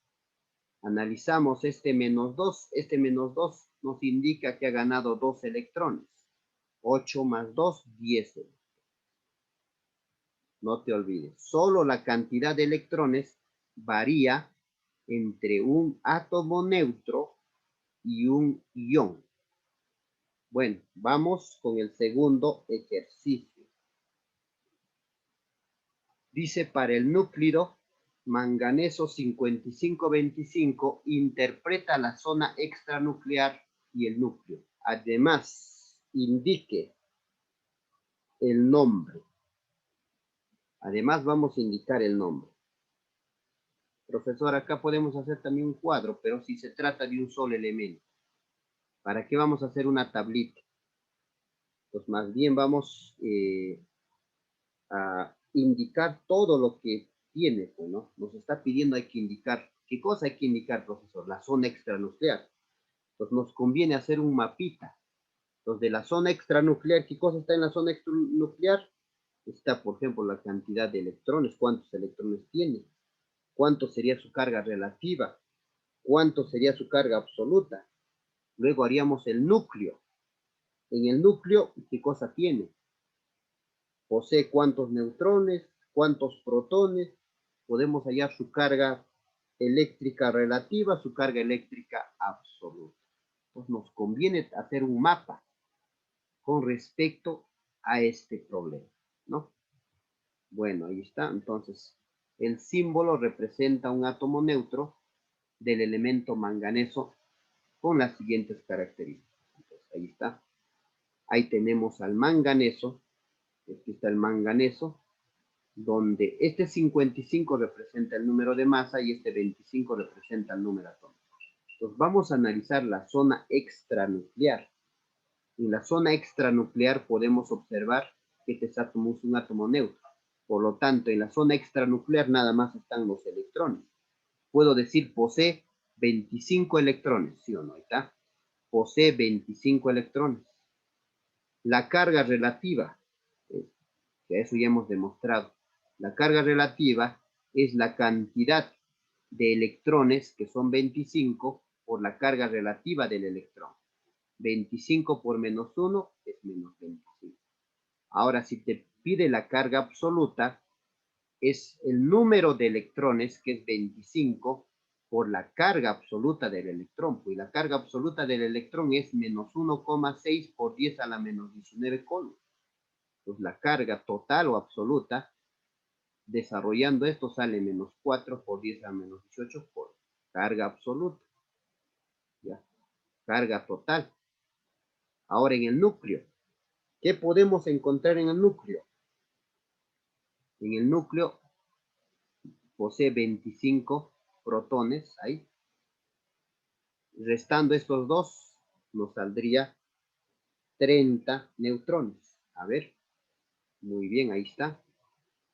Analizamos este menos 2. Este menos 2 nos indica que ha ganado 2 electrones. 8 más 2, 10. No te olvides. Solo la cantidad de electrones varía entre un átomo neutro y un ion. Bueno, vamos con el segundo ejercicio. Dice, para el núcleo manganeso 5525, interpreta la zona extranuclear y el núcleo. Además, indique el nombre. Además, vamos a indicar el nombre. Profesor, acá podemos hacer también un cuadro, pero si se trata de un solo elemento. ¿Para qué vamos a hacer una tablita? Pues más bien vamos a indicar todo lo que tiene, ¿no? Nos está pidiendo, hay que indicar. ¿Qué cosa hay que indicar, profesor? La zona extranuclear. Entonces nos conviene hacer un mapita. Entonces de la zona extranuclear, ¿qué cosa está en la zona extranuclear? Está, por ejemplo, la cantidad de electrones, cuántos electrones tiene, cuánto sería su carga relativa, cuánto sería su carga absoluta. Luego haríamos el núcleo. En el núcleo, ¿qué cosa tiene? Posee cuántos neutrones, cuántos protones, podemos hallar su carga eléctrica relativa, su carga eléctrica absoluta. Pues nos conviene hacer un mapa con respecto a este problema, ¿no? Bueno, ahí está. Entonces, el símbolo representa un átomo neutro del elemento manganeso con las siguientes características. Entonces, ahí está. Ahí tenemos al manganeso. Aquí está el manganeso, donde este 55 representa el número de masa y este 25 representa el número atómico. Entonces vamos a analizar la zona extranuclear. En la zona extranuclear podemos observar que este átomo es un átomo neutro. Por lo tanto, en la zona extranuclear nada más están los electrones. Puedo decir posee 25 electrones, ¿sí o no? Ahí está. Posee 25 electrones. La carga relativa, que eso ya hemos demostrado. La carga relativa es la cantidad de electrones, que son 25, por la carga relativa del electrón. 25 por menos 1 es menos 25. Ahora, si te pide la carga absoluta, es el número de electrones, que es 25, por la carga absoluta del electrón. Pues la carga absoluta del electrón es menos 1,6 por 10 a la menos 19 coulombs. Pues la carga total o absoluta, desarrollando esto, sale menos 4 por 10 a la menos 18 por carga absoluta. ¿Ya? Carga total. Ahora en el núcleo, ¿qué podemos encontrar en el núcleo? En el núcleo posee 25 protones ahí. Restando estos dos, nos saldría 30 neutrones. A ver, muy bien, ahí está.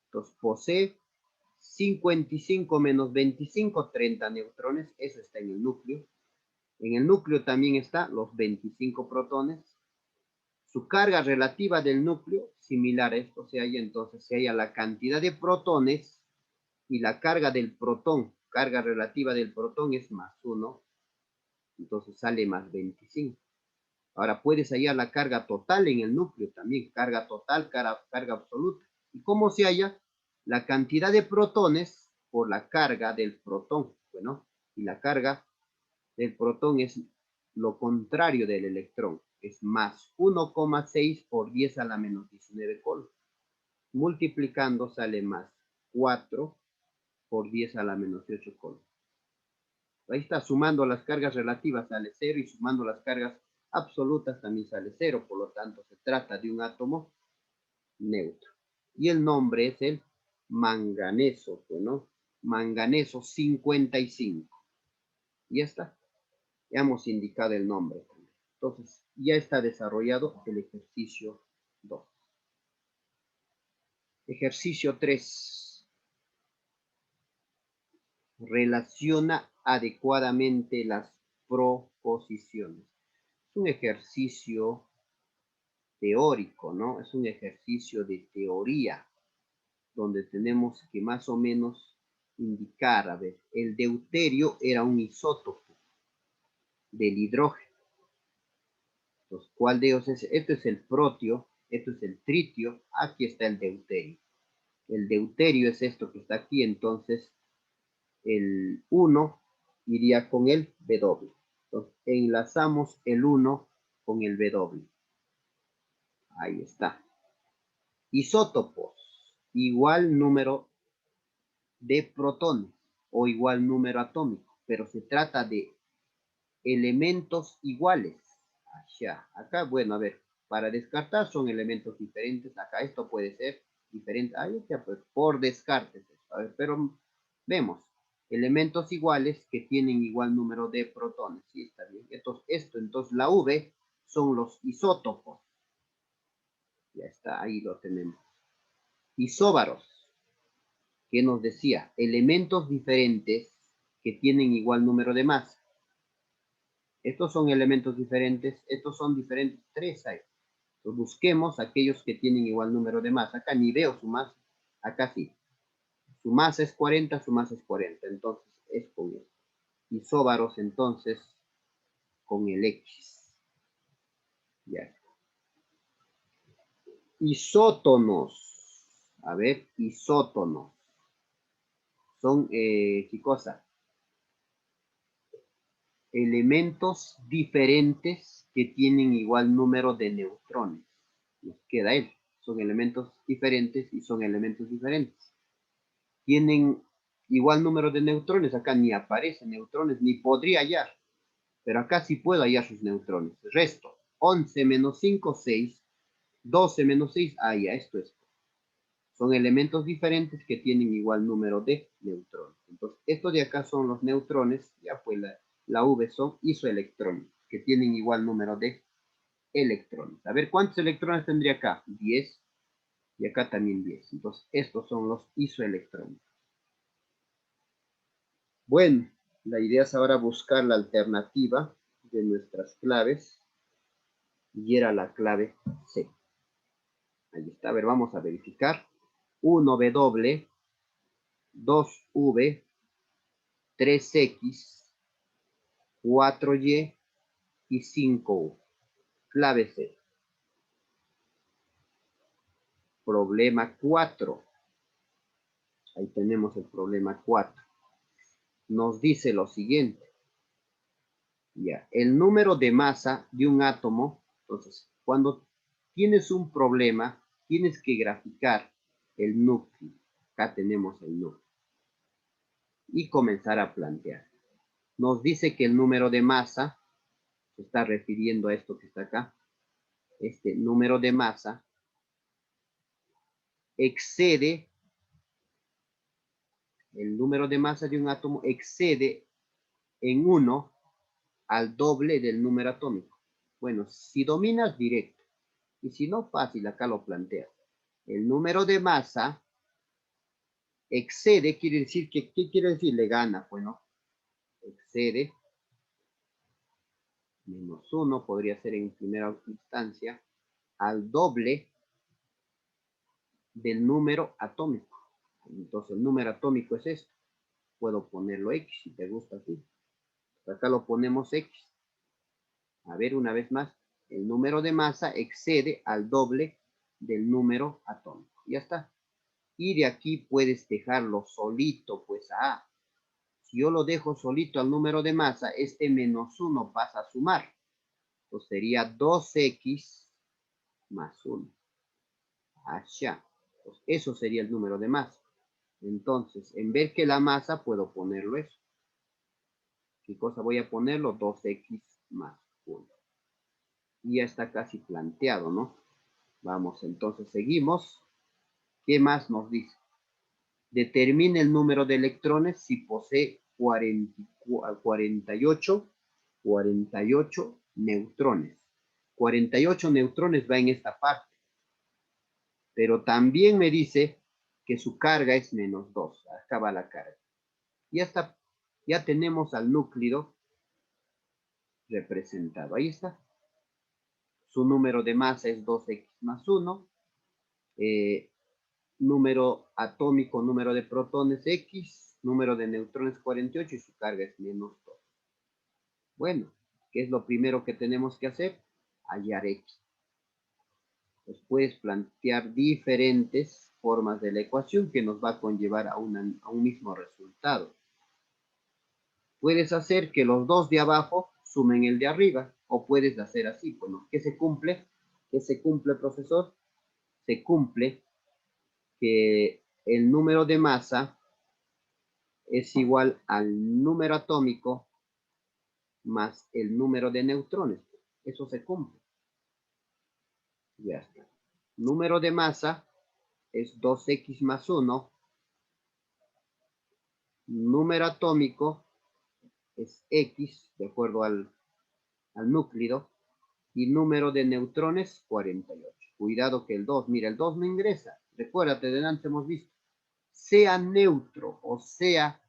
Entonces posee 55 menos 25, 30 neutrones. Eso está en el núcleo. En el núcleo también está los 25 protones. Su carga relativa del núcleo, similar a esto, se halla entonces, se halla la cantidad de protones y la carga del protón. Carga relativa del protón es más 1, entonces sale más 25. Ahora puedes hallar la carga total en el núcleo también, carga total, carga absoluta. ¿Y cómo se halla? La cantidad de protones por la carga del protón. Bueno, y la carga del protón es lo contrario del electrón, es más 1,6 por 10 a la menos 19 coulombs. Multiplicando sale más 4 por 10 a la menos 8 coulombs. Ahí está, sumando las cargas relativas sale 0 y sumando las cargas absolutas también sale 0. Por lo tanto, se trata de un átomo neutro. Y el nombre es el manganeso, ¿no? Manganeso 55. Y ya está. Ya hemos indicado el nombre. Entonces, ya está desarrollado el ejercicio 2. Ejercicio 3. Relaciona adecuadamente las proposiciones. Es un ejercicio teórico, ¿no? Es un ejercicio de teoría, donde tenemos que más o menos indicar, a ver, el deuterio era un isótopo del hidrógeno. Entonces, ¿cuál de ellos es? Esto es el protio, esto es el tritio, aquí está el deuterio. El deuterio es esto que está aquí, entonces el 1 iría con el W. Entonces, enlazamos el 1 con el W. Ahí está. Isótopos, igual número de protones o igual número atómico, pero se trata de elementos iguales. Allá. Acá, bueno, a ver, para descartar son elementos diferentes. Acá esto puede ser diferente. Ahí está, pues, por descarte. A ver, pero vemos elementos iguales que tienen igual número de protones. Sí, está bien. Entonces la V son los isótopos. Ya está, ahí lo tenemos. Isóbaros, que nos decía, elementos diferentes que tienen igual número de masa. Estos son elementos diferentes, estos son diferentes, 3 hay. Entonces busquemos aquellos que tienen igual número de masa. Acá ni veo su masa, acá sí. Su masa es 40, su masa es 40, entonces es con él. Isóbaros entonces con el X. Ya. Isótonos. A ver, isótonos. Son, ¿qué cosa? Elementos diferentes que tienen igual número de neutrones. Nos queda él. Son elementos diferentes y son elementos diferentes. Tienen igual número de neutrones. Acá ni aparecen neutrones, ni podría hallar. Pero acá sí puedo hallar sus neutrones. Resto. 11 menos 5, 6. 12 menos 6, ya, esto es. Son elementos diferentes que tienen igual número de neutrones. Entonces, estos de acá son los neutrones, ya pues la V son isoelectrones, que tienen igual número de electrones. A ver, ¿cuántos electrones tendría acá? 10, y acá también 10. Entonces, estos son los isoelectrones. Bueno, la idea es ahora buscar la alternativa de nuestras claves, y era la clave C. Ahí está, a ver, vamos a verificar. 1W, 2V, 3X, 4Y y 5U. Clave C. Problema 4. Ahí tenemos el problema 4. Nos dice lo siguiente. Ya, el número de masa de un átomo. Entonces, cuando tienes un problema, tienes que graficar el núcleo. Acá tenemos el núcleo. Y comenzar a plantear. Nos dice que el número de masa, se está refiriendo a esto que está acá, este número de masa excede, el número de masa de un átomo excede en 1 al doble del número atómico. Bueno, si dominas directo, y si no, fácil, acá lo planteo. El número de masa excede, quiere decir que, ¿qué quiere decir? Le gana, bueno, excede, menos 1, podría ser en primera instancia, al doble del número atómico. Entonces, el número atómico es esto. Puedo ponerlo X, si te gusta así. Acá lo ponemos X. A ver, una vez más, el número de masa excede al doble del número atómico. Ya está. Y de aquí puedes dejarlo solito, pues A. Si yo lo dejo solito al número de masa, este menos 1 pasa a sumar. Entonces sería 2X más 1. Allá. Pues eso sería el número de masa. Entonces, en vez que la masa, puedo ponerlo eso. ¿Qué cosa voy a ponerlo? 2X más 1. Y ya está casi planteado, ¿no? Vamos, entonces seguimos. ¿Qué más nos dice? Determine el número de electrones si posee 48 neutrones. 48 neutrones va en esta parte. Pero también me dice que su carga es menos 2. Acá va la carga. Ya está, ya tenemos al núcleo representado. Ahí está. Su número de masa es 2X más 1. Número atómico, número de protones X, número de neutrones 48 y su carga es menos 2. Bueno, ¿qué es lo primero que tenemos que hacer? Hallar X. Pues puedes plantear diferentes formas de la ecuación que nos va a conllevar a un mismo resultado. Puedes hacer que los dos de abajo sumen el de arriba, o puedes hacer así. Bueno, ¿qué se cumple? ¿Qué se cumple, profesor? Se cumple que el número de masa es igual al número atómico más el número de neutrones. Eso se cumple. Ya está. Número de masa es 2X más 1. Número atómico es X, de acuerdo al núcleo. Y número de neutrones, 48. Cuidado que el 2, mira, el 2 no ingresa. Recuérdate, delante hemos visto. Sea neutro o sea,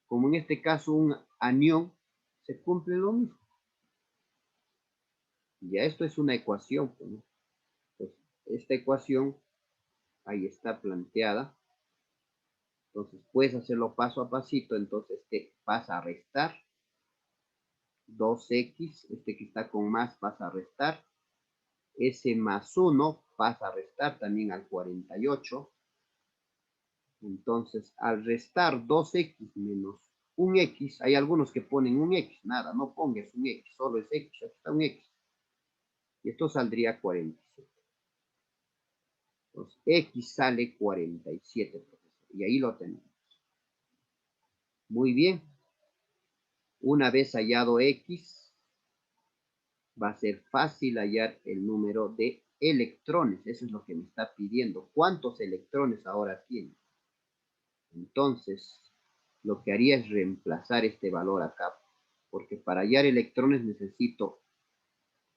como en este caso, un anión, se cumple lo mismo. Ya esto es una ecuación. ¿No? Pues, esta ecuación ahí está planteada. Entonces puedes hacerlo paso a pasito. Entonces te pasa a restar 2X, este que está con más pasa a restar. S más 1 pasa a restar también al 48. Entonces, al restar 2X menos un X, hay algunos que ponen un X, nada, no pongas un X, solo es X, aquí está un X. Y esto saldría 47. Entonces, X sale 47, profesor. Y ahí lo tenemos. Muy bien. Una vez hallado X, va a ser fácil hallar el número de electrones. Eso es lo que me está pidiendo. ¿Cuántos electrones ahora tiene? Entonces, lo que haría es reemplazar este valor acá. Porque para hallar electrones necesito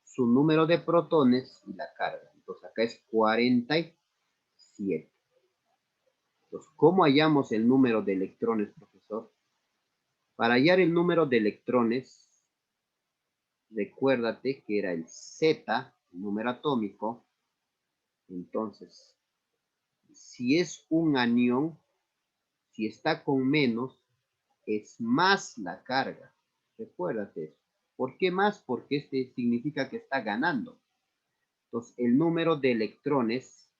su número de protones y la carga. Entonces, acá es 47. Entonces, ¿cómo hallamos el número de electrones, profesor? Para hallar el número de electrones, recuérdate que era el Z, el número atómico. Entonces, si es un anión, si está con menos, es más la carga. Recuérdate eso. ¿Por qué más? Porque este significa que está ganando. Entonces, el número de electrones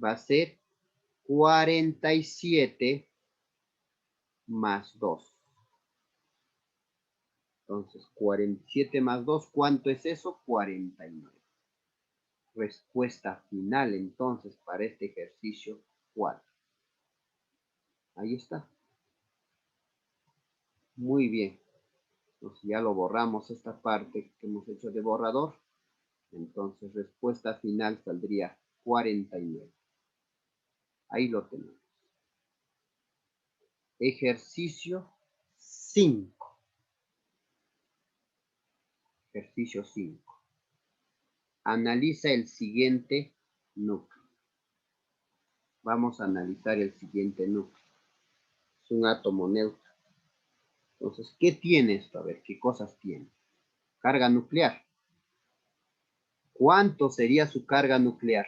va a ser 47 más 2. Entonces, 47 más 2, ¿cuánto es eso? 49. Respuesta final, entonces, para este ejercicio 4. Ahí está. Muy bien. Entonces, ya lo borramos esta parte que hemos hecho de borrador. Entonces, respuesta final saldría 49. Ahí lo tenemos. Ejercicio 5. Ejercicio 5. Analiza el siguiente núcleo. Vamos a analizar el siguiente núcleo. Es un átomo neutro. Entonces, ¿qué tiene esto? A ver, ¿qué cosas tiene? Carga nuclear. ¿Cuánto sería su carga nuclear?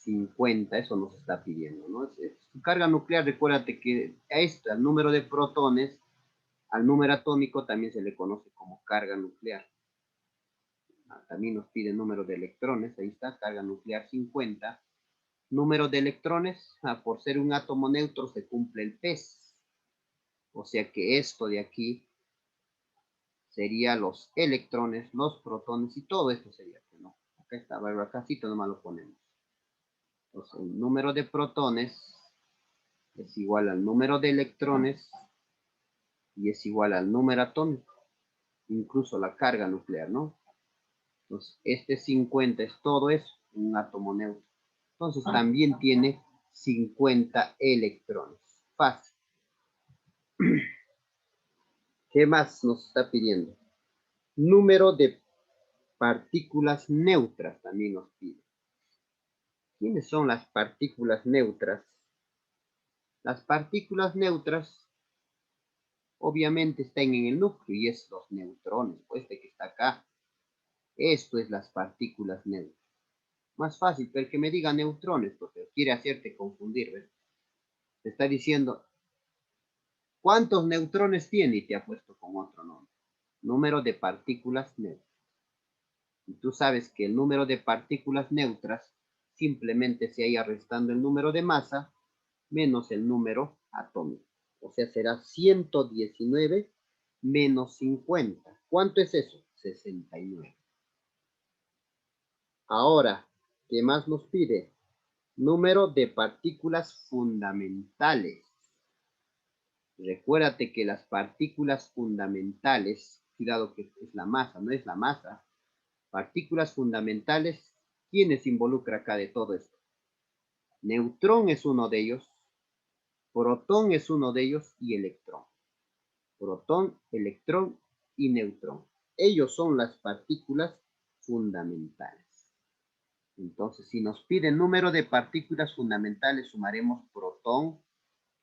50, eso nos está pidiendo, ¿no? Su carga nuclear, recuérdate que a esto, al número de protones, al número atómico también se le conoce como carga nuclear. También nos pide número de electrones, ahí está, carga nuclear 50. Número de electrones, por ser un átomo neutro se cumple el PES. O sea que esto de aquí sería los electrones, los protones y todo esto sería, ¿no? Acá está, acá sí nomás lo ponemos. Entonces, el número de protones es igual al número de electrones y es igual al número atómico, incluso la carga nuclear, ¿no? Entonces, este 50 es todo eso, un átomo neutro. Entonces, también tiene 50 electrones. Fácil. ¿Qué más nos está pidiendo? Número de partículas neutras también nos pide. ¿Quiénes son las partículas neutras? Las partículas neutras obviamente están en el núcleo y es los neutrones, pues este que está acá. Esto es las partículas neutras. Más fácil, pero el que me diga neutrones, porque quiere hacerte confundir, ¿ves? Te está diciendo, ¿cuántos neutrones tiene? Y te ha puesto con otro nombre. Número de partículas neutras. Y tú sabes que el número de partículas neutras simplemente se halla restando el número de masa menos el número atómico. O sea, será 119 menos 50. ¿Cuánto es eso? 69. Ahora, ¿qué más nos pide? Número de partículas fundamentales. Recuérdate que las partículas fundamentales, cuidado que es la masa, no es la masa. Partículas fundamentales, ¿quiénes involucra acá de todo esto? Neutrón es uno de ellos, protón es uno de ellos y electrón. Protón, electrón y neutrón. Ellos son las partículas fundamentales. Entonces, si nos piden número de partículas fundamentales, sumaremos protón,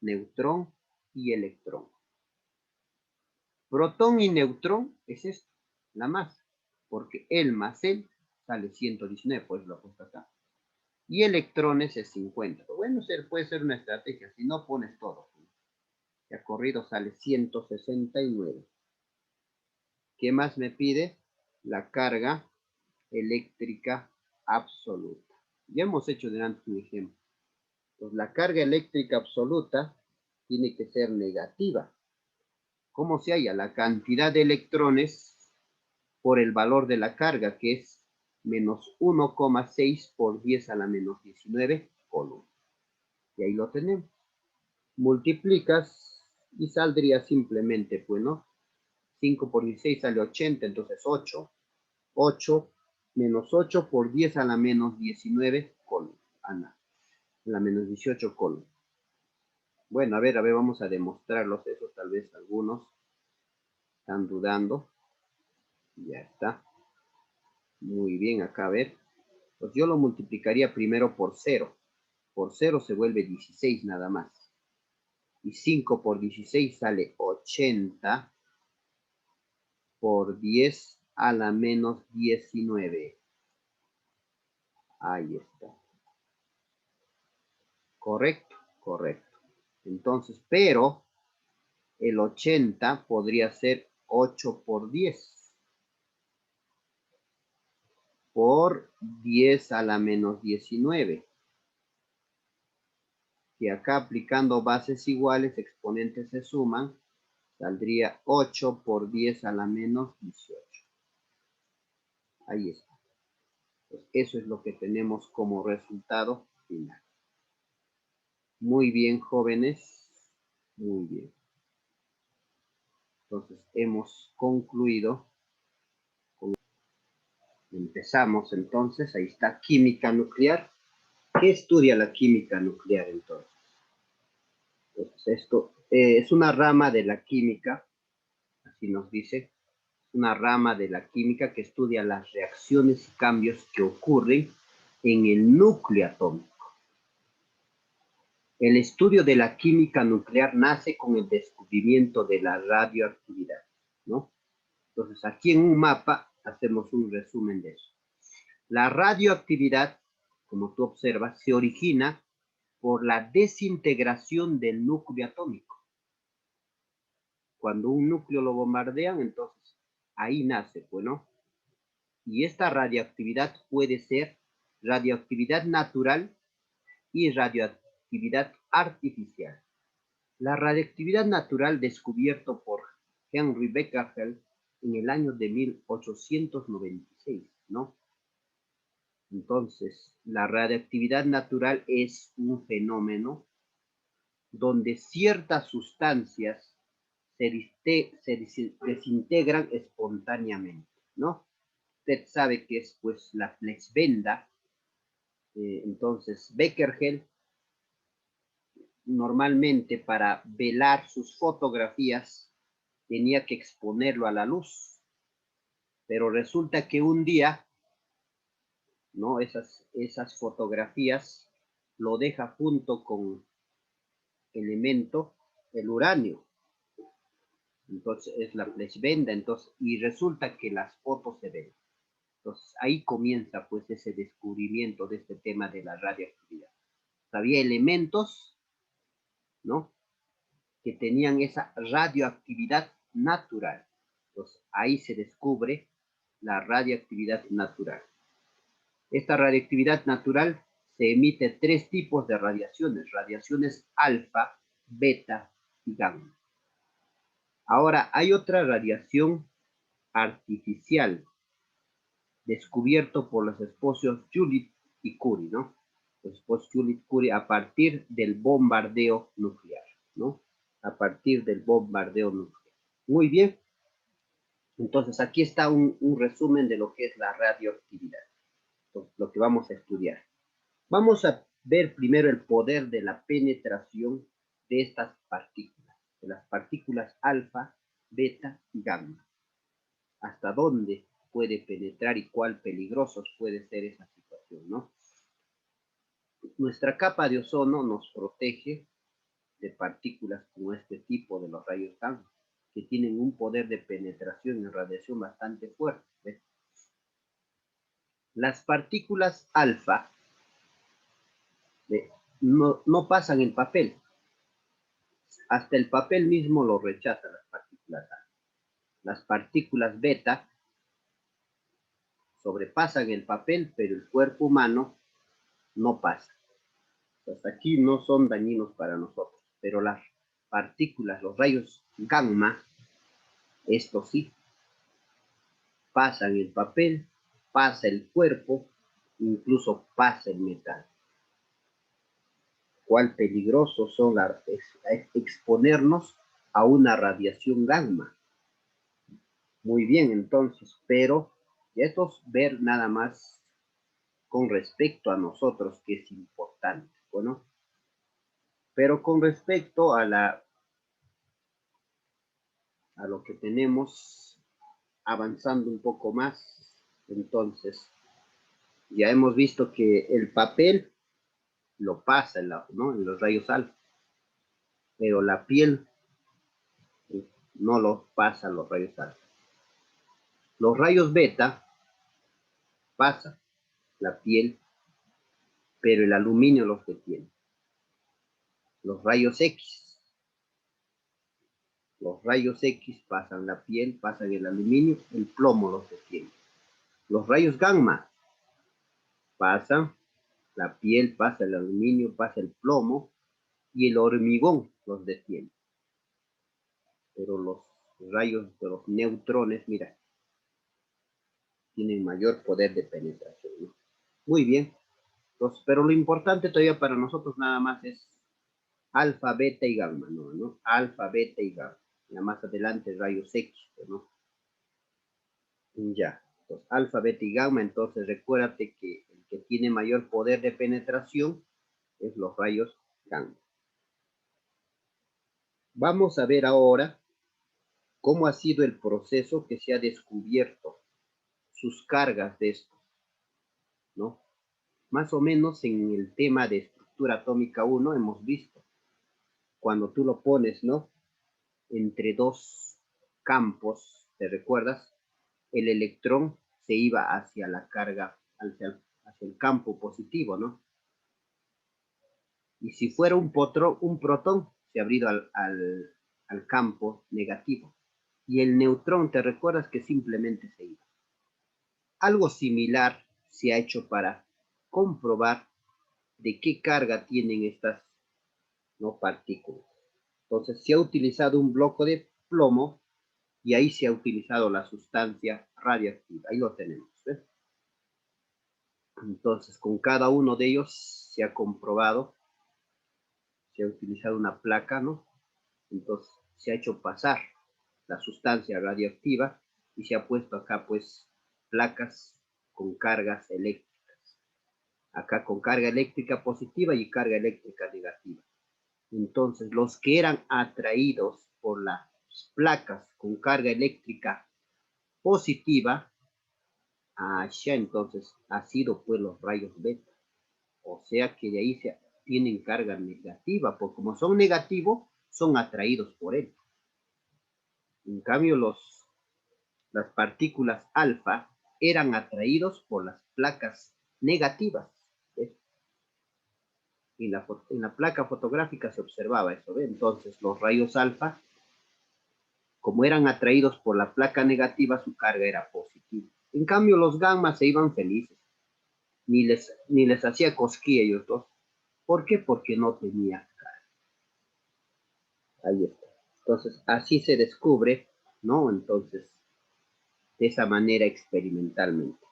neutrón y electrón. Protón y neutrón es esto, la masa, porque el más el sale 119, pues lo he puesto acá. Y electrones es 50. Bueno, puede ser una estrategia, si no pones todo. Ya corrido sale 169. ¿Qué más me pide? La carga eléctrica absoluta. Ya hemos hecho delante un ejemplo. Pues la carga eléctrica absoluta tiene que ser negativa. ¿Cómo se halla? La cantidad de electrones por el valor de la carga, que es menos 1,6 por 10 a la menos 19 coulomb. Y ahí lo tenemos. Multiplicas y saldría simplemente, pues, ¿no? 5 por 16 sale 80, entonces 8. 8 menos 8 por 10 a la menos 19 coulomb. A la menos 18 coulomb. Bueno, a ver, vamos a demostrarlos eso, tal vez algunos están dudando. Ya está. Muy bien, acá a ver. Pues yo lo multiplicaría primero por 0. Por 0 se vuelve 16 nada más. Y 5 por 16 sale 80 por 10 a la menos 19. Ahí está. Correcto, correcto. Entonces, pero El 80 podría ser 8 por 10. Por 10 a la menos 19. Y acá aplicando bases iguales, exponentes se suman, saldría 8 por 10 a la menos 18. Ahí está. Pues eso es lo que tenemos como resultado final. Muy bien, jóvenes. Muy bien. Entonces, hemos concluido. Empezamos entonces. Ahí está, química nuclear. ¿Qué estudia la química nuclear entonces? Entonces, esto es una rama de la química, así nos dice, una rama de la química que estudia las reacciones y cambios que ocurren en el núcleo atómico. El estudio de la química nuclear nace con el descubrimiento de la radioactividad, ¿no? Entonces, aquí en un mapa hacemos un resumen de eso. La radioactividad, como tú observas, se origina por la desintegración del núcleo atómico. Cuando un núcleo lo bombardean, entonces ahí nace, bueno. Y esta radioactividad puede ser radioactividad natural y radioactividad artificial. La radioactividad natural descubierto por Henry Becquerel en el año de 1896, ¿no? Entonces, la radioactividad natural es un fenómeno donde ciertas sustancias se desintegran espontáneamente, ¿no? Usted sabe que es pues la flexvenda. Entonces, Becquerel normalmente para velar sus fotografías tenía que exponerlo a la luz, pero resulta que un día, ¿no? Esas fotografías lo deja junto con elemento, el uranio. Entonces es la flechvenda, entonces, y resulta que las fotos se ven. Entonces ahí comienza pues ese descubrimiento de este tema de la radioactividad. Había elementos, ¿no? Que tenían esa radioactividad natural. Entonces ahí se descubre la radioactividad natural. Esta radioactividad natural se emite tres tipos de radiaciones alfa, beta y gamma. Ahora, hay otra radiación artificial descubierto por los esposos Juliet y Curie, ¿no? Los esposos Juliet y Curie a partir del bombardeo nuclear, ¿no? A partir del bombardeo nuclear. Muy bien. Entonces, aquí está un resumen de lo que es la radioactividad, lo que vamos a estudiar. Vamos a ver primero el poder de la penetración de estas partículas, de las partículas alfa, beta y gamma. Hasta dónde puede penetrar y cuál peligrosos puede ser esa situación, ¿no? Nuestra capa de ozono nos protege de partículas como este tipo de los rayos gamma, que tienen un poder de penetración en radiación bastante fuerte, ¿ves? Las partículas alfa no pasan el papel. Hasta el papel mismo lo rechaza las partículas alfa. Las partículas beta sobrepasan el papel, pero el cuerpo humano no pasa. Hasta aquí no son dañinos para nosotros, pero las partículas, los rayos gamma, esto sí, pasan el papel, pasa el cuerpo, incluso pasa el metal. Cuán peligrosos son exponernos a una radiación gamma. Muy bien, entonces, pero esto es ver nada más con respecto a nosotros, que es importante, ¿no? Pero con respecto a lo que tenemos, avanzando un poco más, entonces, ya hemos visto que el papel lo pasa ¿no? En los rayos alfa, pero la piel no lo pasa los rayos alfa. Los rayos beta pasan la piel, pero el aluminio los detiene. Los rayos X Los rayos X pasan la piel, pasan el aluminio, el plomo los detiene. Los rayos gamma pasan la piel, pasa el aluminio, pasa el plomo y el hormigón los detiene. Pero los rayos de los neutrones, mira, tienen mayor poder de penetración, ¿no? Muy bien. Entonces, pero lo importante todavía para nosotros nada más es alfa, beta y gamma, ¿no? Alfa, beta y gamma. Ya más adelante rayos X, ¿no? Ya. Entonces, alfa, beta y gamma, entonces recuérdate que el que tiene mayor poder de penetración es los rayos gamma. Vamos a ver ahora cómo ha sido el proceso que se ha descubierto, sus cargas de esto, ¿no? Más o menos en el tema de estructura atómica 1 hemos visto, cuando tú lo pones, ¿no? Entre dos campos, ¿te recuerdas? El electrón se iba hacia la carga, hacia el campo positivo, ¿no? Y si fuera un protón, se habría ido al campo negativo. Y el neutrón, ¿te recuerdas que simplemente se iba? Algo similar se ha hecho para comprobar de qué carga tienen estas, ¿no?, partículas. Entonces se ha utilizado un bloque de plomo y ahí se ha utilizado la sustancia radiactiva. Ahí lo tenemos, ¿ves? Entonces con cada uno de ellos se ha comprobado, se ha utilizado una placa, ¿no? Entonces se ha hecho pasar la sustancia radioactiva y se ha puesto acá pues placas con cargas eléctricas. Acá con carga eléctrica positiva y carga eléctrica negativa. Entonces los que eran atraídos por las placas con carga eléctrica positiva, allá entonces ha sido pues los rayos beta. O sea que de ahí tienen carga negativa, porque como son negativos, son atraídos por él. En cambio, las partículas alfa eran atraídos por las placas negativas. ¿Ves? En la placa fotográfica se observaba eso. ¿Ves? Entonces, los rayos alfa, como eran atraídos por la placa negativa, su carga era positiva. En cambio, los gamma se iban felices. Ni les hacía cosquilla ellos dos. ¿Por qué? Porque no tenía carga. Ahí está. Entonces, así se descubre, ¿no? Entonces, de esa manera experimentalmente.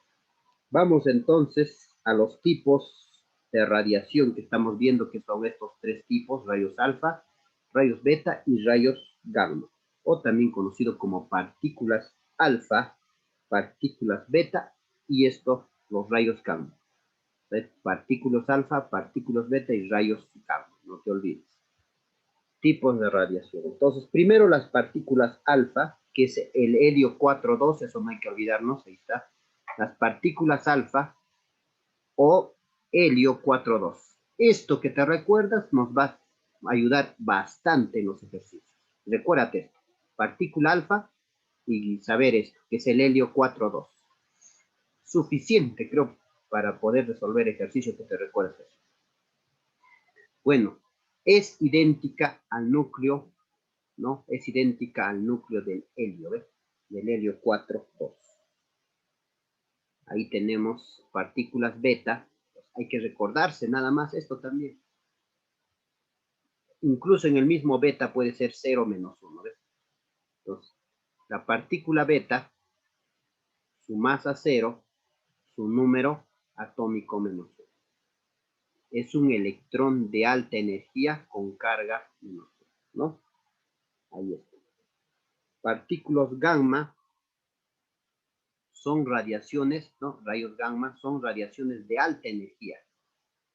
Vamos entonces a los tipos de radiación que estamos viendo, que son estos tres tipos: rayos alfa, rayos beta y rayos gamma, o también conocido como partículas alfa, partículas beta y estos los rayos gamma. Partículas alfa, partículas beta y rayos gamma, no te olvides. Tipos de radiación. Entonces, primero las partículas alfa, que es el helio 4,2, eso no hay que olvidarnos, ahí está. Las partículas alfa o helio 4,2. Esto que te recuerdas nos va a ayudar bastante en los ejercicios. Recuérdate esto, partícula alfa y saber esto, que es el helio 4,2. Suficiente, creo, para poder resolver ejercicios que te recuerdes. Bueno, es idéntica al núcleo, ¿no? Es idéntica al núcleo del helio, ¿ves? Del helio 4,2. Ahí tenemos partículas beta. Hay que recordarse nada más esto también. Incluso en el mismo beta puede ser 0 menos 1, ¿ves? Entonces, la partícula beta, su masa 0, su número atómico menos 1. Es un electrón de alta energía con carga menos 1, ¿no? Ahí está. Partículas gamma son radiaciones, ¿no? Rayos gamma son radiaciones de alta energía.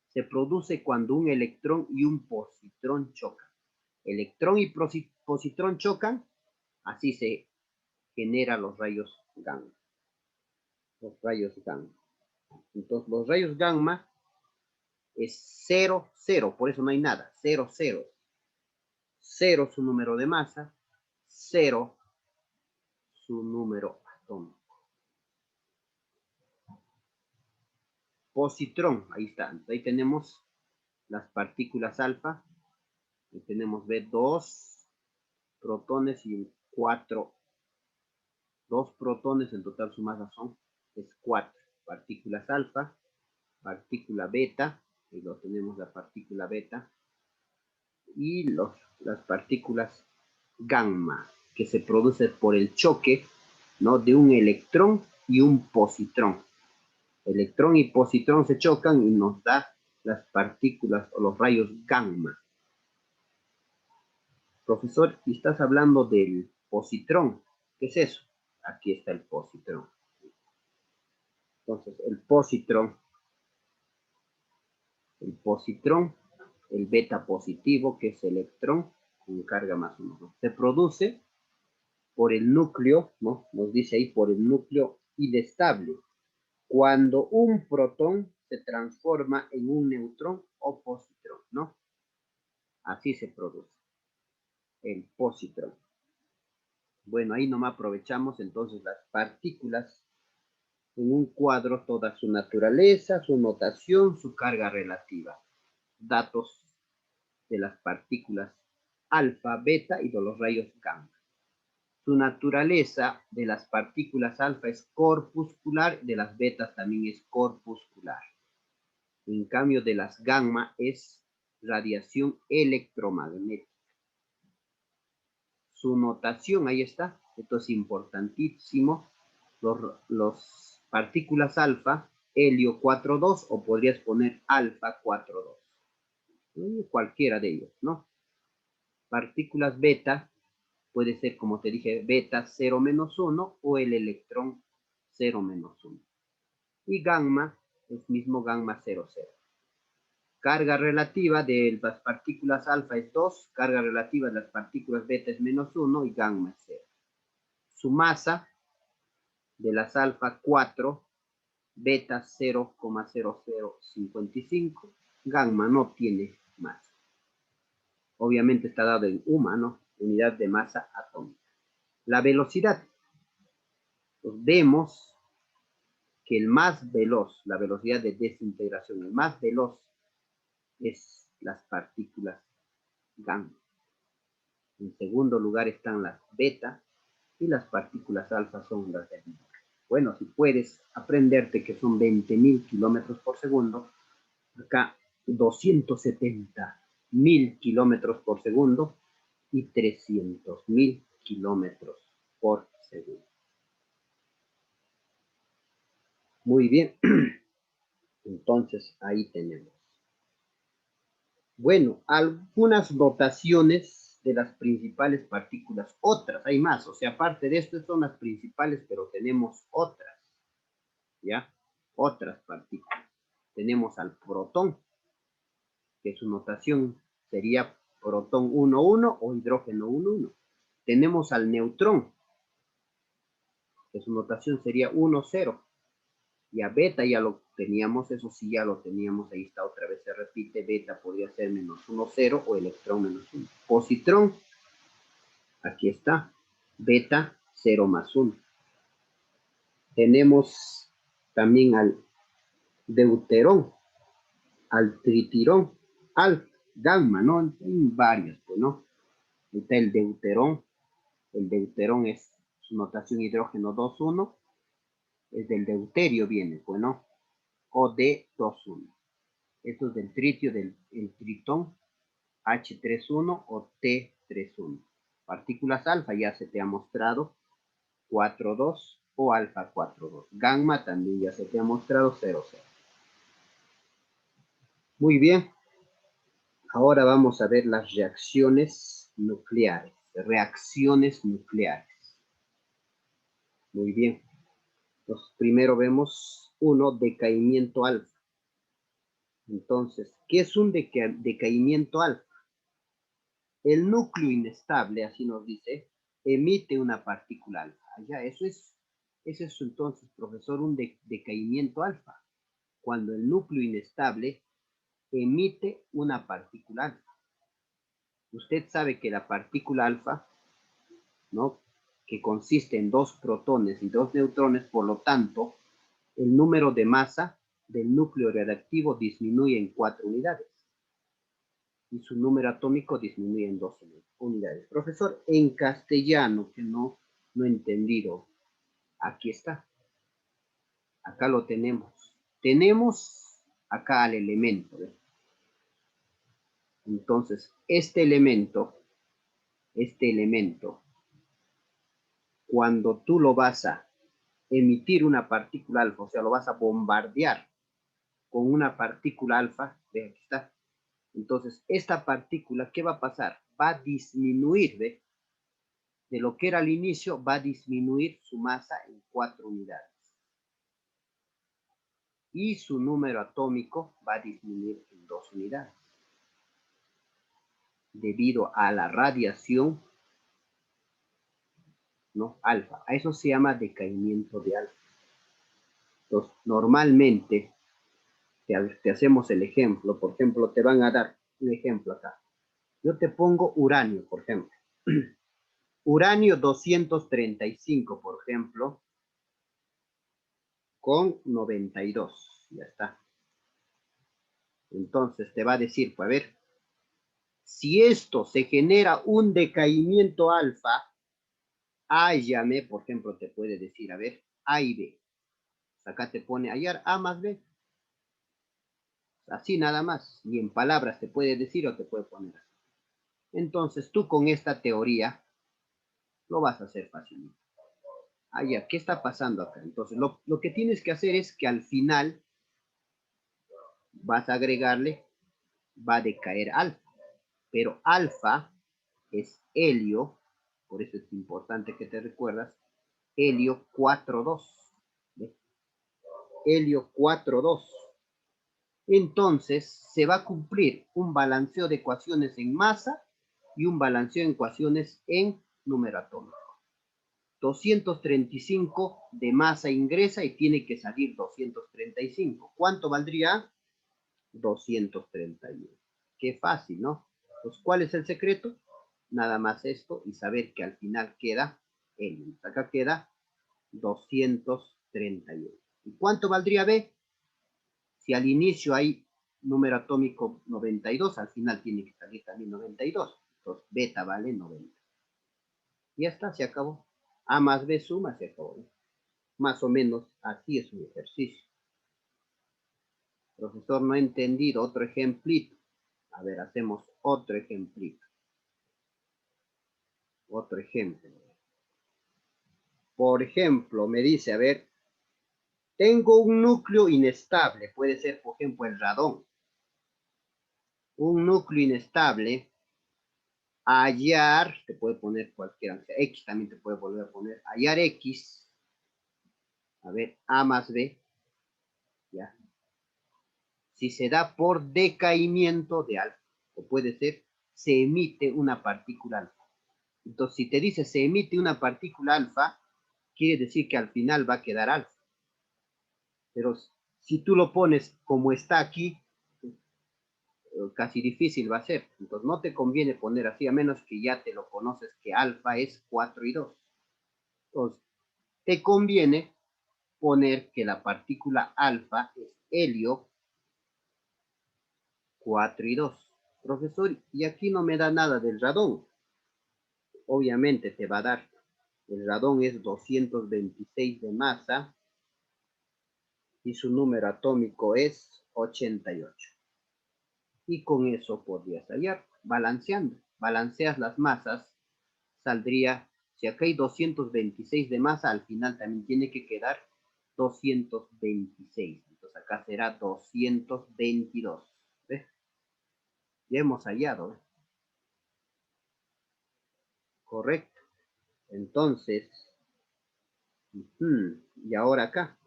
Se produce cuando un electrón y un positrón chocan. Electrón y positrón chocan, así se generan los rayos gamma. Los rayos gamma. Entonces, los rayos gamma es 0, 0, por eso no hay nada. 0, 0. 0 su número de masa, 0 su número atómico. Positrón, ahí está. Ahí tenemos las partículas alfa. Ahí tenemos B2, protones y 4, 2 protones, en total su masa es 4. Partículas alfa, partícula beta, y lo tenemos la partícula beta, y las partículas gamma, que se produce por el choque, ¿no?, de un electrón y un positrón. Electrón y positrón se chocan y nos da las partículas o los rayos gamma. Profesor, y estás hablando del positrón. ¿Qué es eso? Aquí está el positrón. Entonces, el positrón, el beta positivo, que es electrón con carga más 1, se produce por el núcleo, ¿no? Nos dice ahí, por el núcleo inestable, cuando un protón se transforma en un neutrón o positrón, ¿no? Así se produce el positrón. Bueno, ahí nomás aprovechamos entonces las partículas en un cuadro, toda su naturaleza, su notación, su carga relativa. Datos de las partículas alfa, beta y de los rayos gamma. Su naturaleza de las partículas alfa es corpuscular, de las betas también es corpuscular. En cambio, de las gamma es radiación electromagnética. Su notación, ahí está, esto es importantísimo. Los partículas alfa, helio 4,2, o podrías poner alfa 4,2. Cualquiera de ellos, ¿no? Partículas beta, puede ser, como te dije, beta 0-1 o el electrón 0-1. Y gamma es mismo gamma 0,0. Carga relativa de las partículas alfa es 2, carga relativa de las partículas beta es -1 y gamma es 0. Su masa de las alfa 4, beta 0,0055, gamma no tiene masa. Obviamente está dado en UMA, ¿no? Unidad de masa atómica. La velocidad. Pues vemos que el más veloz, la velocidad de desintegración, el más veloz es las partículas gamma. En segundo lugar están las beta y las partículas alfa son las de arriba. Bueno, si puedes aprenderte que son 20.000 kilómetros por segundo, acá 270.000 kilómetros por segundo y 300.000 kilómetros por segundo. Muy bien. Entonces, ahí tenemos. Bueno, algunas notaciones de las principales partículas. Otras, hay más. O sea, aparte de esto son las principales, pero tenemos otras. ¿Ya? Otras partículas. Tenemos al protón, que su notación sería protón 1,1 o hidrógeno 1,1. Tenemos al neutrón, que su notación sería 1,0. Y a beta ya lo teníamos, eso sí ya lo teníamos, ahí está otra vez, se repite, beta podría ser -1,0 o electrón -1. Positrón, aquí está, beta 0+1. Tenemos también al deuterón, al tritirón, al gamma, ¿no? Hay varios, pues, ¿no? Está el deuterón es su notación hidrógeno 2,1, es del deuterio viene, pues, ¿no? O de 2,1. Esto es del tritio, del tritón, H31 o T31. Partículas alfa ya se te ha mostrado 4,2 o alfa 4,2. Gamma también ya se te ha mostrado 0,0. Muy bien. Ahora vamos a ver las reacciones nucleares. Reacciones nucleares. Muy bien. Entonces, primero vemos decaimiento alfa. Entonces, ¿qué es un decaimiento alfa? El núcleo inestable, así nos dice, emite una partícula alfa. Ya, eso es entonces, profesor, un decaimiento alfa. Cuando el núcleo inestable emite una partícula alfa. Usted sabe que la partícula alfa, ¿no?, que consiste en 2 protones y 2 neutrones, por lo tanto, el número de masa del núcleo reactivo disminuye en 4 unidades. y su número atómico disminuye en 2 unidades. Profesor, en castellano, que no he entendido. Aquí está. Acá lo tenemos. Tenemos acá al elemento. ¿Ve? Entonces, este elemento, cuando tú lo vas a emitir una partícula alfa, o sea, lo vas a bombardear con una partícula alfa, ve, aquí está. Entonces, esta partícula, ¿qué va a pasar? Va a disminuir, ¿ve? De lo que era al inicio, va a disminuir su masa en 4 unidades. Y su número atómico va a disminuir en 2 unidades. Debido a la radiación, ¿no? Alfa. A eso se llama decaimiento de alfa. Entonces, normalmente, te hacemos el ejemplo. Por ejemplo, te van a dar un ejemplo acá. Yo te pongo uranio, por ejemplo. Uranio 235, por ejemplo, con 92. Ya está. Entonces te va a decir, pues a ver, si esto se genera un decaimiento alfa, A llame, por ejemplo, te puede decir, a ver, A y B. Acá te pone hallar A más B. Así nada más. Y en palabras te puede decir o te puede poner así. Entonces tú con esta teoría lo vas a hacer fácilmente. Ah, ya, ¿qué está pasando acá? Entonces lo que tienes que hacer es que al final vas a agregarle, va a decaer alfa. Pero alfa es helio, por eso es importante que te recuerdas, helio 4,2. Helio 4,2. Entonces se va a cumplir un balanceo de ecuaciones en masa y un balanceo de ecuaciones en número atómico. 235 de masa ingresa y tiene que salir 235. ¿Cuánto valdría? 231. Qué fácil, ¿no? Pues, ¿cuál es el secreto? Nada más esto y saber que al final queda helio. Acá queda 231. ¿Y cuánto valdría B? Si al inicio hay número atómico 92, al final tiene que salir también 92. Entonces, beta vale 90. Y ya está, se acabó. A más B suma, se acabó. ¿No? Más o menos así es un ejercicio. Profesor, no he entendido. Otro ejemplito. A ver, hacemos otro ejemplito. Otro ejemplo. Por ejemplo, me dice, a ver, tengo un núcleo inestable. Puede ser, por ejemplo, el radón. Un núcleo inestable. Hallar, te puede poner cualquiera. X también te puede volver a poner. Hallar X. A ver, A más B. Ya. Si se da por decaimiento de alfa. O puede ser, se emite una partícula alfa. Entonces, si te dice se emite una partícula alfa, quiere decir que al final va a quedar alfa. Pero si tú lo pones como está aquí, casi difícil va a ser. Entonces, no te conviene poner así, a menos que ya te lo conoces que alfa es 4 y 2. Entonces, te conviene poner que la partícula alfa es helio 4 y 2. Profesor, y aquí no me da nada del radón. Obviamente te va a dar. El radón es 226 de masa y su número atómico es 88. Y con eso podrías hallar, balanceando. Balanceas las masas, saldría, si acá hay 226 de masa, al final también tiene que quedar 226. Entonces acá será 222. ¿Ves? Ya hemos hallado. ¿Eh? Correcto. Entonces, y ahora acá.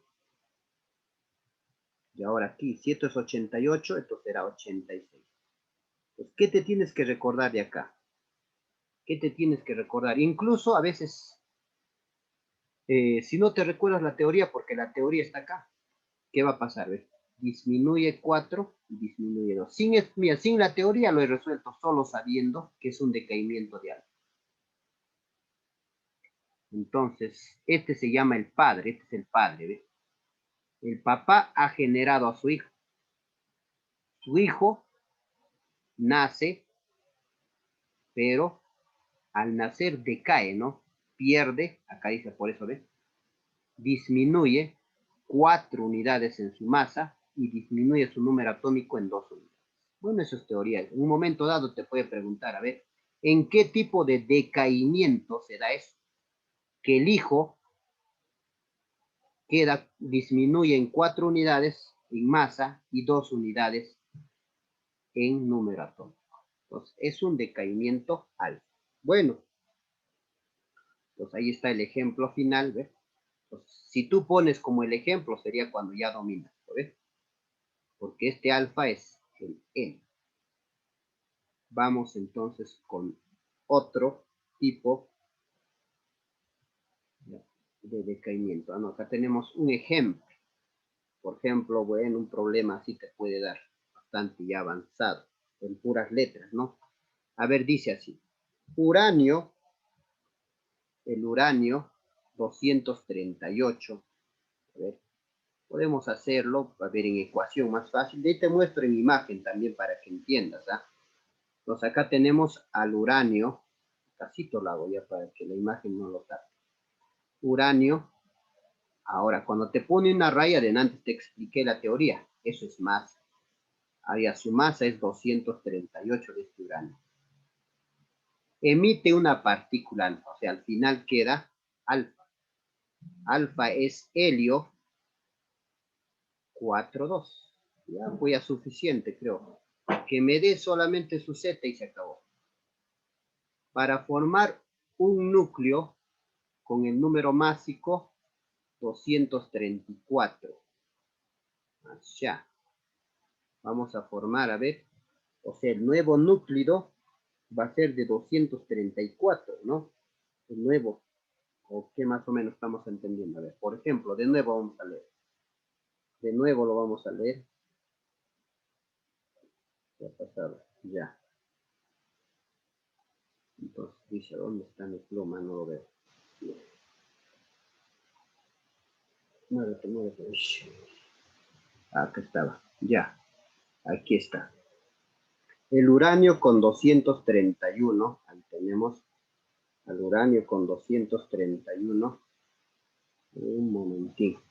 Y ahora aquí, si esto es 88, esto será 86. Pues, ¿qué te tienes que recordar de acá? ¿Qué te tienes que recordar? Incluso a veces, si no te recuerdas la teoría, porque la teoría está acá, ¿qué va a pasar? ¿Ves? Disminuye 4 y disminuye 2. Sin la teoría lo he resuelto solo sabiendo que es un decaimiento de algo. Entonces, este se llama el padre, este es el padre, ¿ves? El papá ha generado a su hijo. Su hijo nace, pero al nacer decae, ¿no? Pierde, acá dice por eso, ¿ves? Disminuye 4 unidades en su masa y disminuye su número atómico en 2 unidades. Bueno, eso es teoría. En un momento dado te puede preguntar, a ver, ¿en qué tipo de decaimiento se da eso? Que el hijo disminuye en 4 unidades en masa y 2 unidades en número atómico. Entonces, es un decaimiento alfa. Bueno, pues ahí está el ejemplo final, ¿ves? Entonces, si tú pones como el ejemplo, sería cuando ya dominas, ¿ves? Porque este alfa es el N. Vamos entonces con otro tipo de decaimiento. Ah, no, acá tenemos un ejemplo. Por ejemplo, bueno, un problema así te puede dar bastante ya avanzado, en puras letras, ¿no? A ver, dice así. Uranio, el uranio 238. A ver, podemos hacerlo, a ver, en ecuación más fácil. De ahí te muestro en imagen también para que entiendas, ¿ah? Entonces acá tenemos al uranio, casito lo hago ya para que la imagen no lo tape. Uranio, ahora cuando te pone una raya, de antes te expliqué la teoría, eso es masa. Ahí su masa es 238 de este uranio. Emite una partícula alfa, o sea, al final queda alfa. Alfa es helio 4,2. Ya fue ya suficiente, creo. Que me dé solamente su Z y se acabó. Para formar un núcleo con el número másico 234. Allá. Vamos a formar, a ver. O sea, el nuevo núcleo va a ser de 234, ¿no? El nuevo. ¿O qué más o menos estamos entendiendo? A ver, por ejemplo, de nuevo vamos a leer. De nuevo lo vamos a leer. Ya pasado. Ya. Entonces dice, ¿dónde está mi pluma? No lo veo. Muévete, muévete. Acá estaba. Ya. Aquí está. El uranio con 231. Ahí tenemos al uranio con 231. Un momentito.